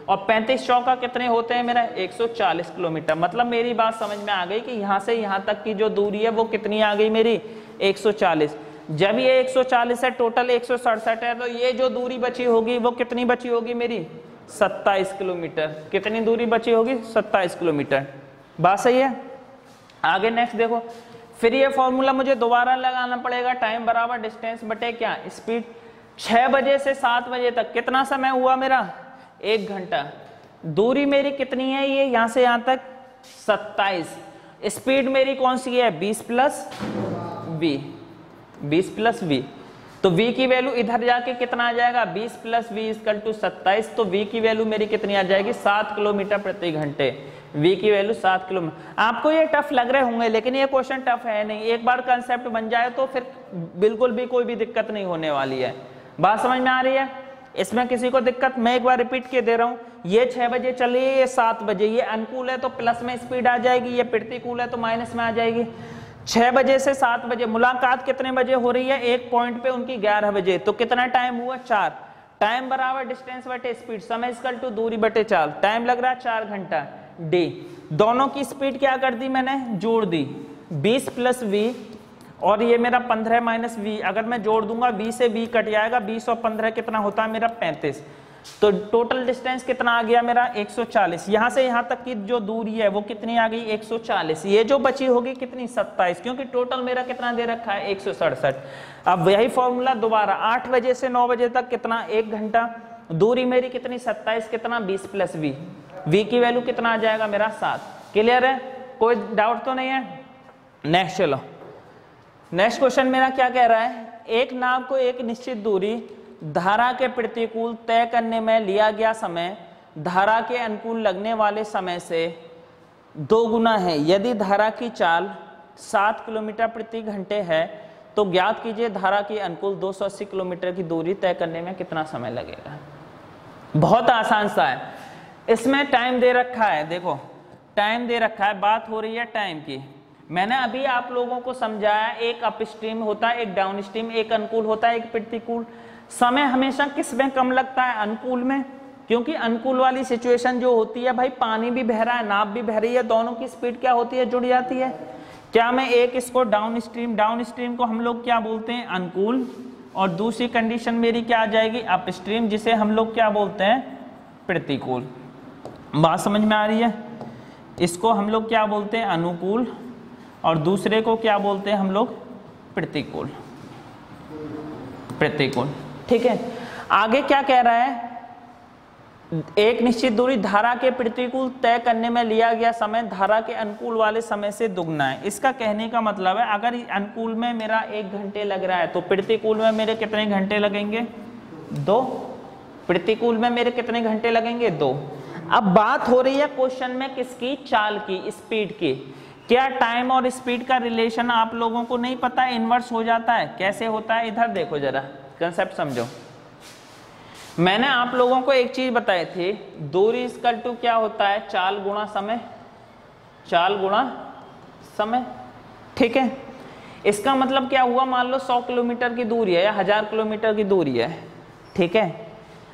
और 35 चौका कितने होते हैं मेरा? 140 किलोमीटर। मतलब मेरी बात समझ में आ गई कि यहाँ से यहाँ तक की जो दूरी है वो कितनी आ गई मेरी? 140। जब ये 140 है, टोटल 167 है, तो ये जो दूरी बची होगी वो कितनी बची होगी मेरी? 27 किलोमीटर। कितनी दूरी बची होगी? 27 किलोमीटर। बात सही है? आगे नेक्स्ट देखो, फिर ये फॉर्मूला मुझे दोबारा लगाना पड़ेगा। टाइम बराबर डिस्टेंस बटे क्या? स्पीड। 6 बजे से 7 बजे तक कितना समय हुआ मेरा? 1 घंटा। दूरी मेरी कितनी है? ये यहाँ से यहाँ तक 27। स्पीड मेरी कौन सी है? 20 प्लस वी। 20 plus V. तो v की वैल्यू इधर जाके कितना आ जाएगा? 20 प्लस वी इक्वल टू 27। तो v की वैल्यू मेरी कितनी आ जाएगी? 7 किलोमीटर प्रति घंटे। v की वैल्यू 7 किलोमीटर। आपको ये टफ लग रहे होंगे, लेकिन ये क्वेश्चन टफ है नहीं। एक बार कंसेप्ट बन जाए तो फिर बिल्कुल भी कोई भी दिक्कत नहीं होने वाली है। बात समझ में आ रही है? इसमें किसी को दिक्कत? मैं एक बार रिपीट के दे रहा हूँ। ये 6 बजे चल रही है, ये 7 बजे। ये अनुकूल है तो प्लस में स्पीड आ जाएगी, ये प्रतिकूल है तो माइनस में आ जाएगी। 6 बजे से 7 बजे मुलाकात कितने बजे हो रही है? एक पॉइंट पे उनकी 11 बजे। तो कितना टाइम हुआ? 4। टाइम बराबर डिस्टेंस बटे स्पीड, समय इक्वल टू दूरी बटे 4। टाइम लग रहा है 4 घंटा। डी। दोनों की स्पीड क्या कर दी मैंने? जोड़ दी। 20 प्लस वी और ये मेरा 15 माइनस वी। अगर मैं जोड़ दूंगा, 20 से वी कट जाएगा। 20 और 15 कितना होता है मेरा? 35। तो टोटल डिस्टेंस कितना आ गया मेरा? 140। यहाँ से यहाँ तक की जो दूरी है वो कितनी आ गई? 140। ये जो बची होगी कितनी? 27, क्योंकि टोटल मेरा कितना दे रखा है? 167। अब यही फॉर्मूला दोबारा। 8 बजे से 9 बजे तक कितना? 1 घंटा। दूरी मेरी कितनी? 27। कितना? 20 प्लस वी। वी की वैल्यू कितना आ जाएगा मेरा? 7। क्लियर है? कोई डाउट तो नहीं है? नेक्स्ट चलो। नेक्स्ट क्वेश्चन मेरा क्या कह रहा है? एक नाव को एक निश्चित दूरी धारा के प्रतिकूल तय करने में लिया गया समय धारा के अनुकूल लगने वाले समय से 2 गुना है। यदि धारा की चाल 7 किलोमीटर प्रति घंटे है तो ज्ञात कीजिए धारा के अनुकूल 280 किलोमीटर की दूरी तय करने में कितना समय लगेगा। बहुत आसान सा है। इसमें टाइम दे रखा है, देखो टाइम दे रखा है, बात हो रही है टाइम की। मैंने अभी आप लोगों को समझाया, एक अपस्ट्रीम होता है, एक डाउन स्ट्रीम, एक अनुकूल होता है, एक प्रतिकूल। समय हमेशा किस में कम लगता है? अनुकूल में, क्योंकि अनुकूल वाली सिचुएशन जो होती है भाई, पानी भी बह रहा है, नाव भी बह रही है, दोनों की स्पीड क्या होती है? जुड़ जाती है। क्या मैं एक इसको डाउन स्ट्रीम को हम लोग क्या बोलते हैं? अनुकूल। और दूसरी कंडीशन मेरी क्या आ जाएगी? अपस्ट्रीम, जिसे हम लोग क्या बोलते हैं? प्रतिकूल। बात समझ में आ रही है? इसको हम लोग क्या बोलते हैं? अनुकूल। और दूसरे को क्या बोलते हैं हम लोग? प्रतिकूल। ठीक है। आगे क्या कह रहा है? एक निश्चित दूरी धारा के प्रतिकूल तय करने में लिया गया समय धारा के अनुकूल वाले समय से दुगना है। इसका कहने का मतलब है, अगर अनुकूल में मेरा 1 घंटे लग रहा है तो प्रतिकूल में मेरे कितने घंटे लगेंगे? 2। प्रतिकूल में मेरे कितने घंटे लगेंगे? 2। अब बात हो रही है क्वेश्चन में किसकी? चाल की, स्पीड की। क्या टाइम और स्पीड का रिलेशन आप लोगों को नहीं पता? इनवर्स हो जाता है। कैसे होता है? इधर देखो जरा, कंसेप्ट समझो। मैंने आप लोगों को एक चीज बताई थी, दूरी इक्वल टू क्या होता है? चाल गुणा समय। चाल गुणा समय, ठीक है। इसका मतलब क्या हुआ? मान लो 100 किलोमीटर की दूरी है या 1000 किलोमीटर की दूरी है, ठीक है।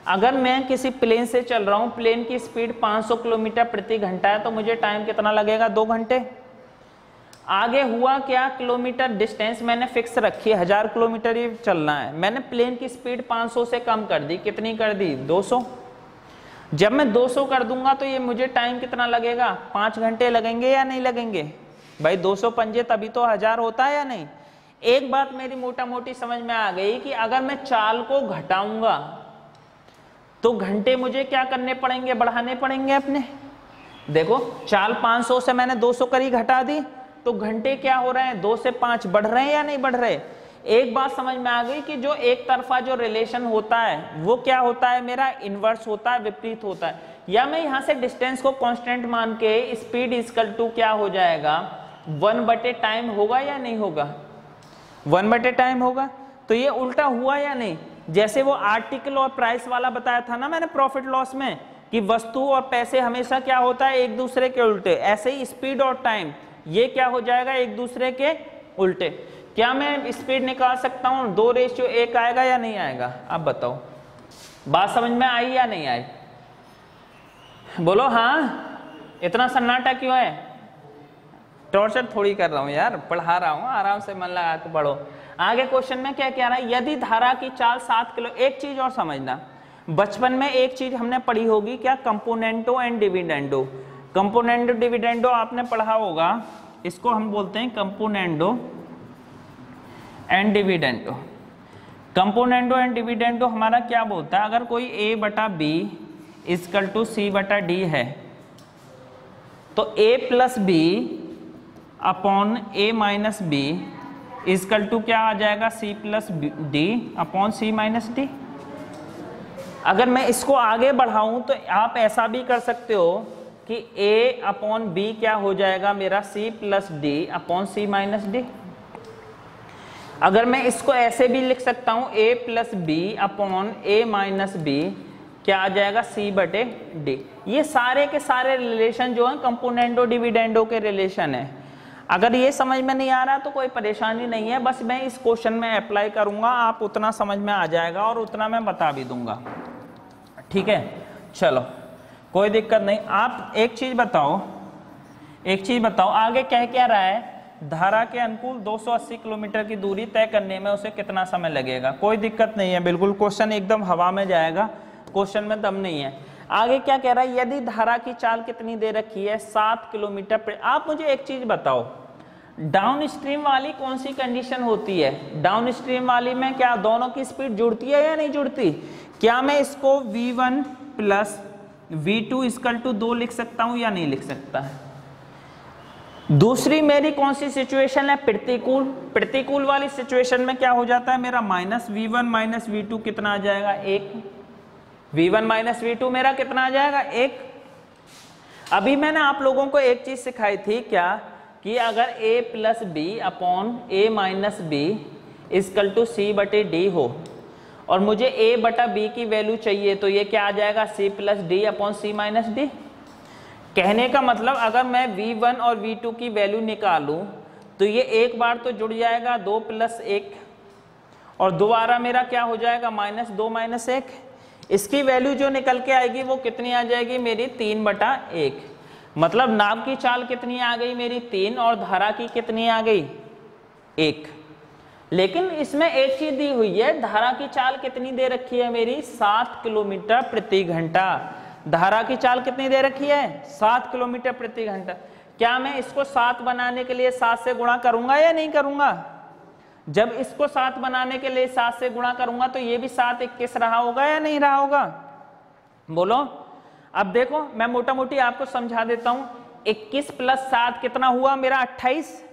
अगर मैं किसी प्लेन से चल रहा हूं, प्लेन की स्पीड 500 किलोमीटर प्रति घंटा है, तो मुझे टाइम कितना लगेगा? 2 घंटे। आगे हुआ क्या, किलोमीटर डिस्टेंस मैंने फिक्स रखी है, 1000 किलोमीटर ही चलना है। मैंने प्लेन की स्पीड 500 से कम कर दी, कितनी कर दी, 200। जब मैं 200 कर दूंगा तो ये मुझे टाइम कितना लगेगा, 5 घंटे लगेंगे या नहीं लगेंगे भाई, 200 पंजे तभी तो 1000 होता है या नहीं। एक बात मेरी मोटा मोटी समझ में आ गई कि अगर मैं चाल को घटाऊंगा तो घंटे मुझे क्या करने पड़ेंगे, बढ़ाने पड़ेंगे अपने। देखो चाल 500 से मैंने 200 करी घटा दी, तो घंटे क्या हो रहे हैं, 2 से 5 बढ़ रहे हैं या नहीं बढ़ रहे। एक बात समझ में आ गई कि जो एक तरफा जो रिलेशन होता है वो क्या होता है, मेरा इनवर्स होता है, विपरीत होता है। या मैं यहां से डिस्टेंस को कांस्टेंट मान के स्पीड इक्वल टू क्या हो जाएगा, 1/टाइम होगा या नहीं होगा, 1/टाइम होगा। तो ये उल्टा हुआ या नहीं, जैसे वो आर्टिकल और प्राइस वाला बताया था ना मैंने प्रॉफिट लॉस में, कि वस्तु और पैसे हमेशा क्या होता है, एक दूसरे के उल्टे। ऐसे ही स्पीड और टाइम ये क्या हो जाएगा, एक दूसरे के उल्टे। क्या मैं स्पीड निकाल सकता हूं, 2:1 आएगा या नहीं आएगा, आप बताओ। बात समझ में आई या नहीं आई, बोलो हाँ। इतना सन्नाटा क्यों है, टॉर्चर थोड़ी कर रहा हूं यार, पढ़ा रहा हूं, आराम से मन लगा के पढ़ो। आगे क्वेश्चन में क्या कह रहा है, यदि धारा की चाल 7 किलो। एक चीज और समझना, बचपन में एक चीज हमने पढ़ी होगी क्या, कंपोनेंटो एंड डिविडेंडो। कंपोनेंडो डिविडेंडो आपने पढ़ा होगा, इसको हम बोलते हैं componendo and dividendo. Componendo and dividendo हमारा क्या बोलता है, अगर कोई A/B इक्वल टू C/D है तो A+B upon A-B equal to क्या आ जाएगा, C+D अपॉन C-D। अगर मैं इसको आगे बढ़ाऊं तो आप ऐसा भी कर सकते हो कि A/B क्या हो जाएगा मेरा, C+D अपॉन C-D। अगर मैं इसको ऐसे भी लिख सकता हूं, A+B अपॉन A-B क्या आ जाएगा, C/D। ये सारे के सारे रिलेशन जो हैं कंपोनेंडो डिविडेंडो के रिलेशन है। अगर ये समझ में नहीं आ रहा तो कोई परेशानी नहीं है, बस मैं इस क्वेश्चन में अप्लाई करूंगा, आप उतना समझ में आ जाएगा और उतना मैं बता भी दूंगा, ठीक है। चलो कोई दिक्कत नहीं। आप एक चीज बताओ, आगे कह रहा है, धारा के अनुकूल 280 किलोमीटर की दूरी तय करने में उसे कितना समय लगेगा। कोई दिक्कत नहीं है, बिल्कुल क्वेश्चन एकदम हवा में जाएगा, क्वेश्चन में दम नहीं है। आगे क्या कह रहा है, यदि धारा की चाल कितनी दे रखी है, 7 किलोमीटर। आप मुझे एक चीज बताओ, डाउन स्ट्रीम वाली कौन सी कंडीशन होती है, डाउन स्ट्रीम वाली में क्या दोनों की स्पीड जुड़ती है या नहीं जुड़ती। क्या मैं इसको V1 plus V2 equal to 2 लिख सकता हूं या नहीं लिख सकता है। दूसरी मेरी कौन सी सिचुएशन है, प्रतिकूल वाली सिचुएशन में क्या हो जाता है मेरा, -V1 माइनस V2 कितना आ जाएगा, 1। V1 माइनस V2 मेरा कितना आ जाएगा, 1। अभी मैंने आप लोगों को एक चीज सिखाई थी क्या, कि अगर A+B upon A-B equal to C/D हो और मुझे A/B की वैल्यू चाहिए तो ये क्या आ जाएगा, C+D अपॉन C-D। कहने का मतलब अगर मैं V1 और V2 की वैल्यू निकालूं तो ये एक बार तो जुड़ जाएगा 2 + 1 और दोबारा मेरा क्या हो जाएगा, -2 - 1। इसकी वैल्यू जो निकल के आएगी वो कितनी आ जाएगी मेरी, 3/1। मतलब नाव की चाल कितनी आ गई मेरी, 3, और धारा की कितनी आ गई, 1। लेकिन इसमें एक चीज दी हुई है, धारा की चाल कितनी दे रखी है मेरी, 7 किलोमीटर प्रति घंटा। धारा की चाल कितनी दे रखी है, 7 किलोमीटर प्रति घंटा। क्या मैं इसको 7 बनाने के लिए 7 से गुणा करूंगा या नहीं करूंगा। जब इसको 7 बनाने के लिए 7 से गुणा करूंगा तो ये भी 7 21 रहा होगा या नहीं रहा होगा, बोलो। अब देखो मैं मोटा मोटी आपको समझा देता हूं, 21 + 7 कितना हुआ मेरा, 28।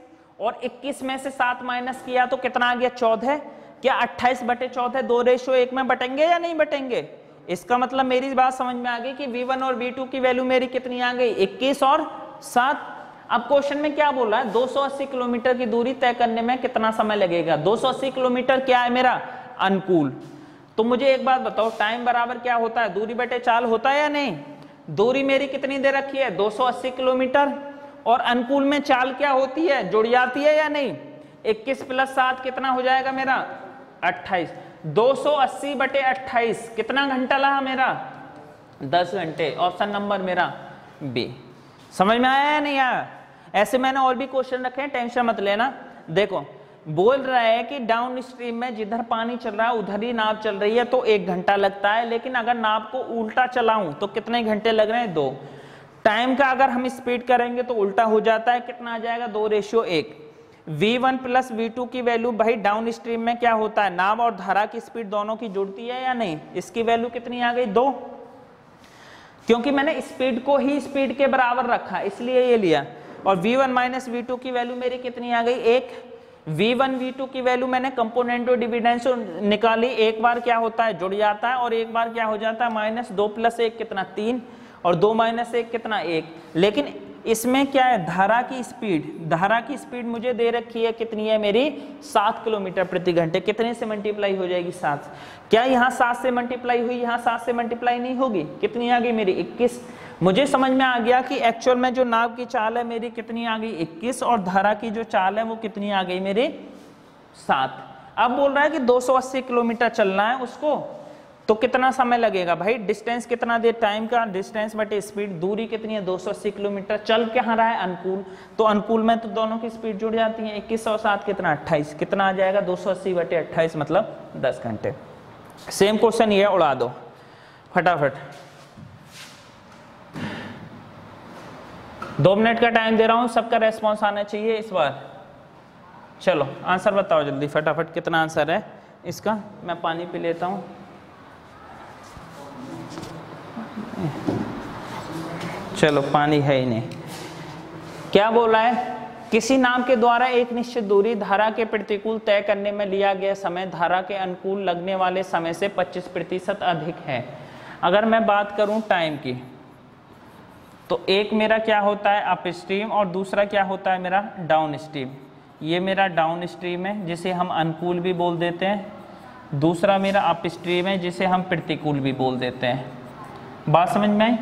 और 21 में से 7 माइनस किया तो कितना आ गया, 14। क्या 28/14 2:1 में बटेंगे या नहीं बटेंगे। इसका मतलब मेरी बात समझ में आ गई कि V1 और V2 की वैल्यू मेरी कितनी आ गई, 21 और 7। अब क्वेश्चन में क्या बोल रहा है, 280 किलोमीटर की दूरी तय करने में कितना समय लगेगा। 280 किलोमीटर क्या है मेरा, अनुकूल। तो मुझे एक बात बताओ, टाइम बराबर क्या होता है, दूरी बटे चाल होता है या नहीं। दूरी मेरी कितनी दे रखी है, 280 किलोमीटर, और अनुकूल में चाल क्या होती है, जुड़ जाती है या नहीं। 21 + 7 कितना हो जाएगा मेरा, 28। 280/28 कितना घंटा लगा मेरा, 10 घंटे। ऑप्शन नंबर मेरा बी। समझ में आया या नहीं आया। ऐसे मैंने और भी क्वेश्चन रखे हैं, टेंशन मत लेना। देखो बोल रहा है कि डाउन स्ट्रीम में जिधर पानी चल रहा है उधर ही नाव चल रही है तो 1 घंटा लगता है, लेकिन अगर नाव को उल्टा चलाऊं तो कितने घंटे लग रहे हैं? 2। टाइम का अगर हम स्पीड करेंगे तो उल्टा हो जाता है, कितना आ जाएगा? 2:1। v1 प्लस v2 की वैल्यू भाई डाउन स्ट्रीम में क्या होता है, नाव और धारा की स्पीड दोनों की जुड़ती है या नहीं? इसकी वैल्यू कितनी आ गई? 2, क्योंकि मैंने स्पीड को ही स्पीड के बराबर रखा इसलिए ये लिया। और v1 माइनस v2 की वैल्यू मेरी कितनी आ गई? 1। v1 v2 की वैल्यू मैंने कंपोनेंटो डिविडेंसो निकाली, एक बार क्या होता है जुड़ जाता है और एक बार क्या हो जाता है माइनस। 2 + 1 कितना? 3, और 2 - 1 कितना? 1। लेकिन इसमें क्या है, धारा की स्पीड मुझे दे रखी है कितनी है मेरी? 7 किलोमीटर प्रति घंटे। कितने से मल्टीप्लाई हो जाएगी? 7। क्या यहाँ 7 से मल्टीप्लाई हुई, यहाँ 7 से मल्टीप्लाई नहीं होगी? कितनी आ गई मेरी? 21। मुझे समझ में आ गया कि एक्चुअल में जो नाव की चाल है मेरी कितनी आ गई? 21, और धारा की जो चाल है वो कितनी आ गई मेरी? 7। अब बोल रहा है कि 280 किलोमीटर चलना है उसको, तो कितना समय लगेगा भाई? डिस्टेंस कितना दे, टाइम का डिस्टेंस बटे स्पीड, दूरी कितनी है? 280 किलोमीटर। चल क्या रहा है? अनुकूल, तो अनुकूल में तो दोनों की स्पीड जुड़ जाती है। 21 और 7 कितना? 28। कितना आ जाएगा? 280 बटे 28 मतलब 10 घंटे। सेम क्वेश्चन ये उड़ा दो फटाफट। 2 मिनट का टाइम दे रहा हूं, सबका रेस्पॉन्स आना चाहिए इस बार। चलो आंसर बताओ जल्दी फटाफट, कितना आंसर है इसका? मैं पानी पी लेता हूं। चलो पानी है ही नहीं। क्या बोला है? किसी नाम के द्वारा एक निश्चित दूरी धारा के प्रतिकूल तय करने में लिया गया समय धारा के अनुकूल लगने वाले समय से 25% अधिक है। अगर मैं बात करूं टाइम की, तो एक मेरा क्या होता है? अप स्ट्रीम, और दूसरा क्या होता है मेरा? Down stream. ये मेरा डाउन स्ट्रीम है जिसे हम अनुकूल भी बोल देते हैं, दूसरा मेरा अप स्ट्रीम है जिसे हम प्रतिकूल भी बोल देते हैं। बात समझ में आई?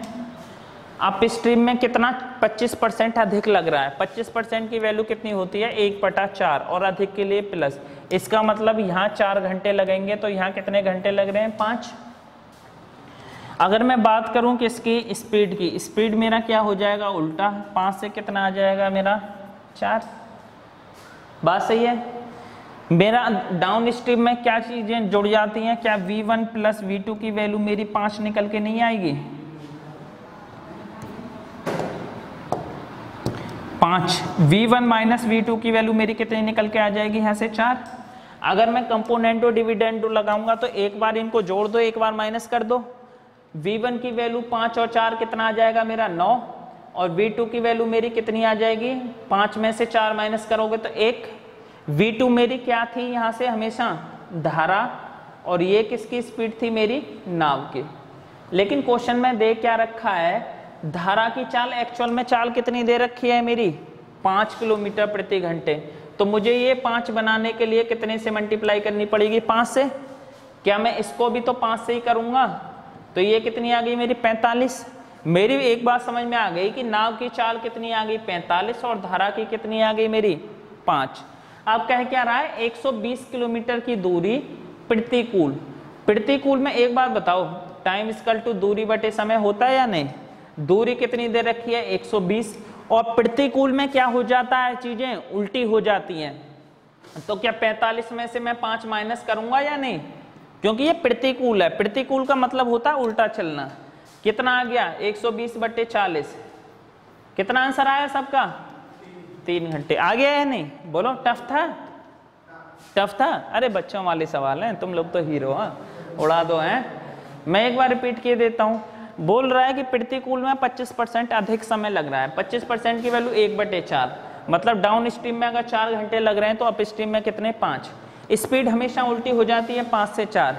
अप स्ट्रीम में कितना? 25% अधिक लग रहा है। 25% की वैल्यू कितनी होती है? 1/4, और अधिक के लिए प्लस। इसका मतलब यहाँ 4 घंटे लगेंगे, तो यहाँ कितने घंटे लग रहे हैं? 5। अगर मैं बात करूं कि इसकी स्पीड की, स्पीड मेरा क्या हो जाएगा? उल्टा। 5 से कितना आ जाएगा मेरा? 4। बात सही है? मेरा डाउन स्ट्रीम में क्या चीजें जुड़ जाती हैं? क्या v1 प्लस v2 की वैल्यू मेरी 5 निकल के नहीं आएगी? 5। v1 माइनस v2 की वैल्यू मेरी कितनी निकल के आ जाएगी? यहाँ से 4। अगर मैं कंपोनेंटो डिविडेंडो लगाऊंगा तो एक बार इनको जोड़ दो, एक बार माइनस कर दो। v1 की वैल्यू 5 और 4 कितना आ जाएगा मेरा? 9, और v2 की वैल्यू मेरी कितनी आ जाएगी? 5 में से 4 माइनस करोगे तो 1। v2 मेरी क्या थी यहाँ से? हमेशा धारा, और ये किसकी स्पीड थी? मेरी नाव की। लेकिन क्वेश्चन में दे क्या रखा है? धारा की चाल, एक्चुअल में चाल कितनी दे रखी है मेरी? 5 किलोमीटर प्रति घंटे। तो मुझे ये 5 बनाने के लिए कितने से मल्टीप्लाई करनी पड़ेगी? 5 से। क्या मैं इसको भी तो 5 से ही करूंगा? तो ये कितनी आ गई मेरी? 45। मेरी एक बात समझ में आ गई कि नाव की चाल कितनी आ गई? 45, और धारा की कितनी आ गई मेरी? 5। अब कह क्या रहा है? 120 किलोमीटर की दूरी प्रतिकूल। प्रतिकूल में एक बात बताओ, टाइम इक्वल टू दूरी बटे समय होता है या नहीं? दूरी कितनी दे रखी है? 120, और प्रतिकूल में क्या हो जाता है? चीजें उल्टी हो जाती हैं। तो क्या 45 में से मैं 5 माइनस करूंगा या नहीं? क्योंकि ये प्रतिकूल है। प्रतिकूल का मतलब होता है उल्टा चलना। कितना आ गया? 120 बटे 40। कितना आंसर आया सबका? 3 घंटे। आ गया है नहीं? बोलो टफ था? टफ था? अरे बच्चों वाले सवाल हैं, तुम लोग तो हीरो। हाँ उड़ा दो हैं। मैं एक बार रिपीट किए देता हूँ। बोल रहा है कि प्रतिकूल में 25% अधिक समय लग रहा है। 25% की वैल्यू 1/4, मतलब डाउन स्ट्रीम में अगर 4 घंटे लग रहे हैं तो अप स्ट्रीम में कितने? 5। स्पीड हमेशा उल्टी हो जाती है 5 से 4।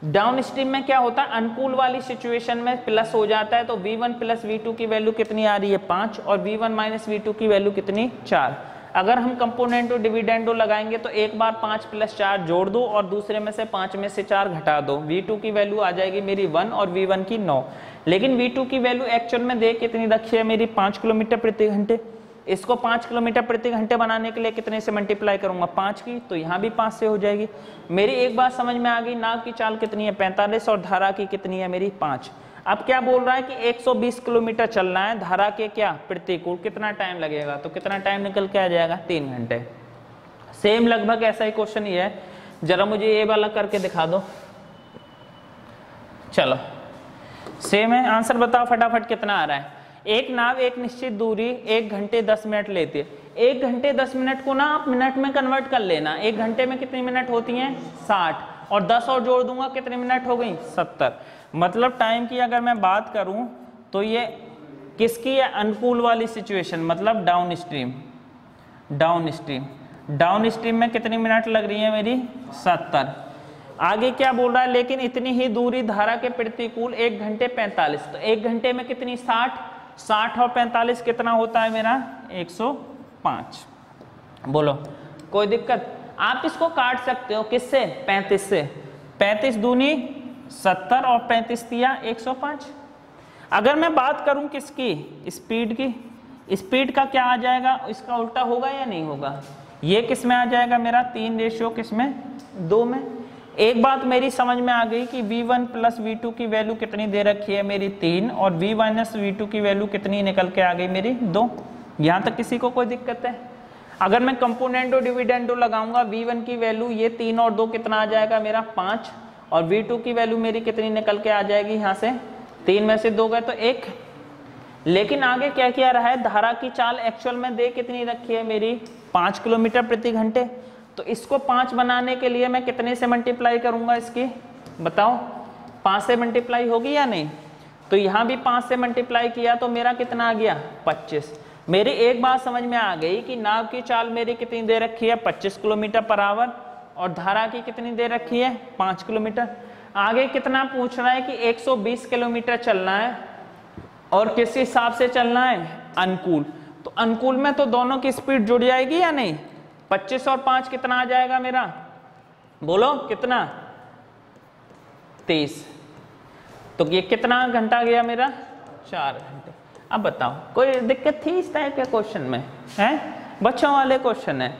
डाउन स्ट्रीम में क्या होता है? अनुकूल वाली सिचुएशन में प्लस हो जाता है, तो v1 प्लस v2 की वैल्यू कितनी आ रही है? 5, और v1 माइनस v2 की वैल्यू कितनी? 4। अगर हम कंपोनेंटो डिविडेंडो लगाएंगे तो एक बार 5 + 4 जोड़ दो और दूसरे में से 5 में से 4 घटा दो। v2 की वैल्यू आ जाएगी मेरी 1 और v1 की 9। लेकिन v2 की वैल्यू एक्चुअल में देख कितनी रखी है मेरी? 5 किलोमीटर प्रति घंटे। इसको 5 किलोमीटर प्रति घंटे बनाने के लिए कितने से मल्टीप्लाई करूंगा? 5 की, तो यहाँ भी 5 से हो जाएगी। मेरी एक बात समझ में आ गई, नाव की चाल कितनी है? 45, और धारा की कितनी है मेरी? 5। अब क्या बोल रहा है कि 120 किलोमीटर चलना है धारा के क्या प्रतिकूल, कितना टाइम लगेगा, तो कितना टाइम निकल के आ जाएगा 3 घंटे। सेम लगभग ऐसा ही क्वेश्चन ही है, जरा मुझे ये वाला करके दिखा दो। चलो सेम है, आंसर बताओ फटाफट कितना आ रहा है। एक नाव एक निश्चित दूरी 1 घंटे 10 मिनट लेती है। 1 घंटे 10 मिनट को ना आप मिनट में कन्वर्ट कर लेना। 1 घंटे में कितनी मिनट होती हैं 60, और 10 और जोड़ दूंगा कितनी मिनट हो गई 70। मतलब टाइम की अगर मैं बात करूं तो ये किसकी है, अनुकूल वाली सिचुएशन, मतलब डाउन स्ट्रीम। डाउन स्ट्रीम में कितनी मिनट लग रही है मेरी 70। आगे क्या बोल रहा है, लेकिन इतनी ही दूरी धारा के प्रतिकूल 1 घंटे 45। तो 1 घंटे में कितनी 60 और 45 कितना होता है मेरा 105। बोलो कोई दिक्कत। आप इसको काट सकते हो किससे, 35 से। 35 दूनी 70 और 35 दिया 105। अगर मैं बात करूं किसकी, स्पीड की, स्पीड का क्या आ जाएगा, इसका उल्टा होगा या नहीं होगा। ये किस में आ जाएगा मेरा 3 रेशियो किस में 2 में। एक बात मेरी समझ में आ गई कि v1 प्लस v2 की वैल्यू कितनी दे रखी है मेरी 3, और v माइनस v2 की वैल्यू कितनी निकल के आ गई मेरी 2। यहाँ तक किसी को कोई दिक्कत है। अगर मैं कंपोनेंटो डिविडेंडो लगाऊंगा, v1 की वैल्यू ये 3 और 2 कितना आ जाएगा मेरा 5, और v2 की वैल्यू मेरी कितनी निकल के आ जाएगी यहाँ से 3 में से 2 गए तो 1। लेकिन आगे क्या किया रहा है, धारा की चाल एक्चुअल में दे कितनी रखी है मेरी 5 किलोमीटर प्रति घंटे। तो इसको 5 बनाने के लिए मैं कितने से मल्टीप्लाई करूंगा इसकी, बताओ 5 से मल्टीप्लाई होगी या नहीं। तो यहाँ भी 5 से मल्टीप्लाई किया तो मेरा कितना आ गया 25। मेरी एक बात समझ में आ गई कि नाव की चाल मेरी कितनी दे रखी है 25 किलोमीटर पर आवर, और धारा की कितनी दे रखी है 5 किलोमीटर। आगे कितना पूछ रहा है कि 120 किलोमीटर चलना है, और किस हिसाब से चलना है, अनुकूल। तो अनुकूल में तो दोनों की स्पीड जुड़ जाएगी या नहीं। 25 और 5 कितना आ जाएगा मेरा, बोलो कितना 30। तो ये कितना घंटा गया मेरा 4 घंटे। अब बताओ कोई दिक्कत थी इस टाइप के क्वेश्चन में, है बच्चों वाले क्वेश्चन है।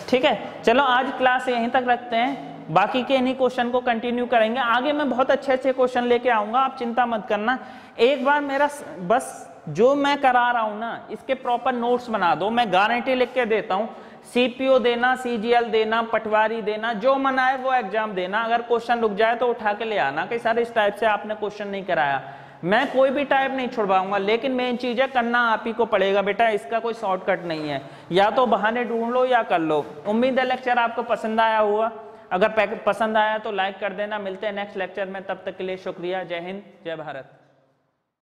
ठीक है, चलो आज क्लास यहीं तक रखते हैं, बाकी के इन्हीं क्वेश्चन को कंटिन्यू करेंगे। आगे मैं बहुत अच्छे अच्छे क्वेश्चन लेके आऊंगा, आप चिंता मत करना। एक बार मेरा बस जो मैं करा रहा हूं ना, इसके प्रॉपर नोट्स बना दो। मैं गारंटी लिख के देता हूं, सीपीओ देना, सीजीएल देना, पटवारी देना, जो मन आए वो एग्जाम देना। अगर क्वेश्चन रुक जाए तो उठा के ले आना कि सर इस टाइप से आपने क्वेश्चन नहीं कराया। मैं कोई भी टाइप नहीं छुड़वाऊंगा, लेकिन मेन चीज है करना आप ही को पड़ेगा बेटा, इसका कोई शॉर्टकट नहीं है। या तो बहाने ढूंढ लो या कर लो। उम्मीद है लेक्चर आपको पसंद आया हुआ। अगर पसंद आया तो लाइक कर देना। मिलते हैं नेक्स्ट लेक्चर में, तब तक के लिए शुक्रिया। जय हिंद, जय भारत।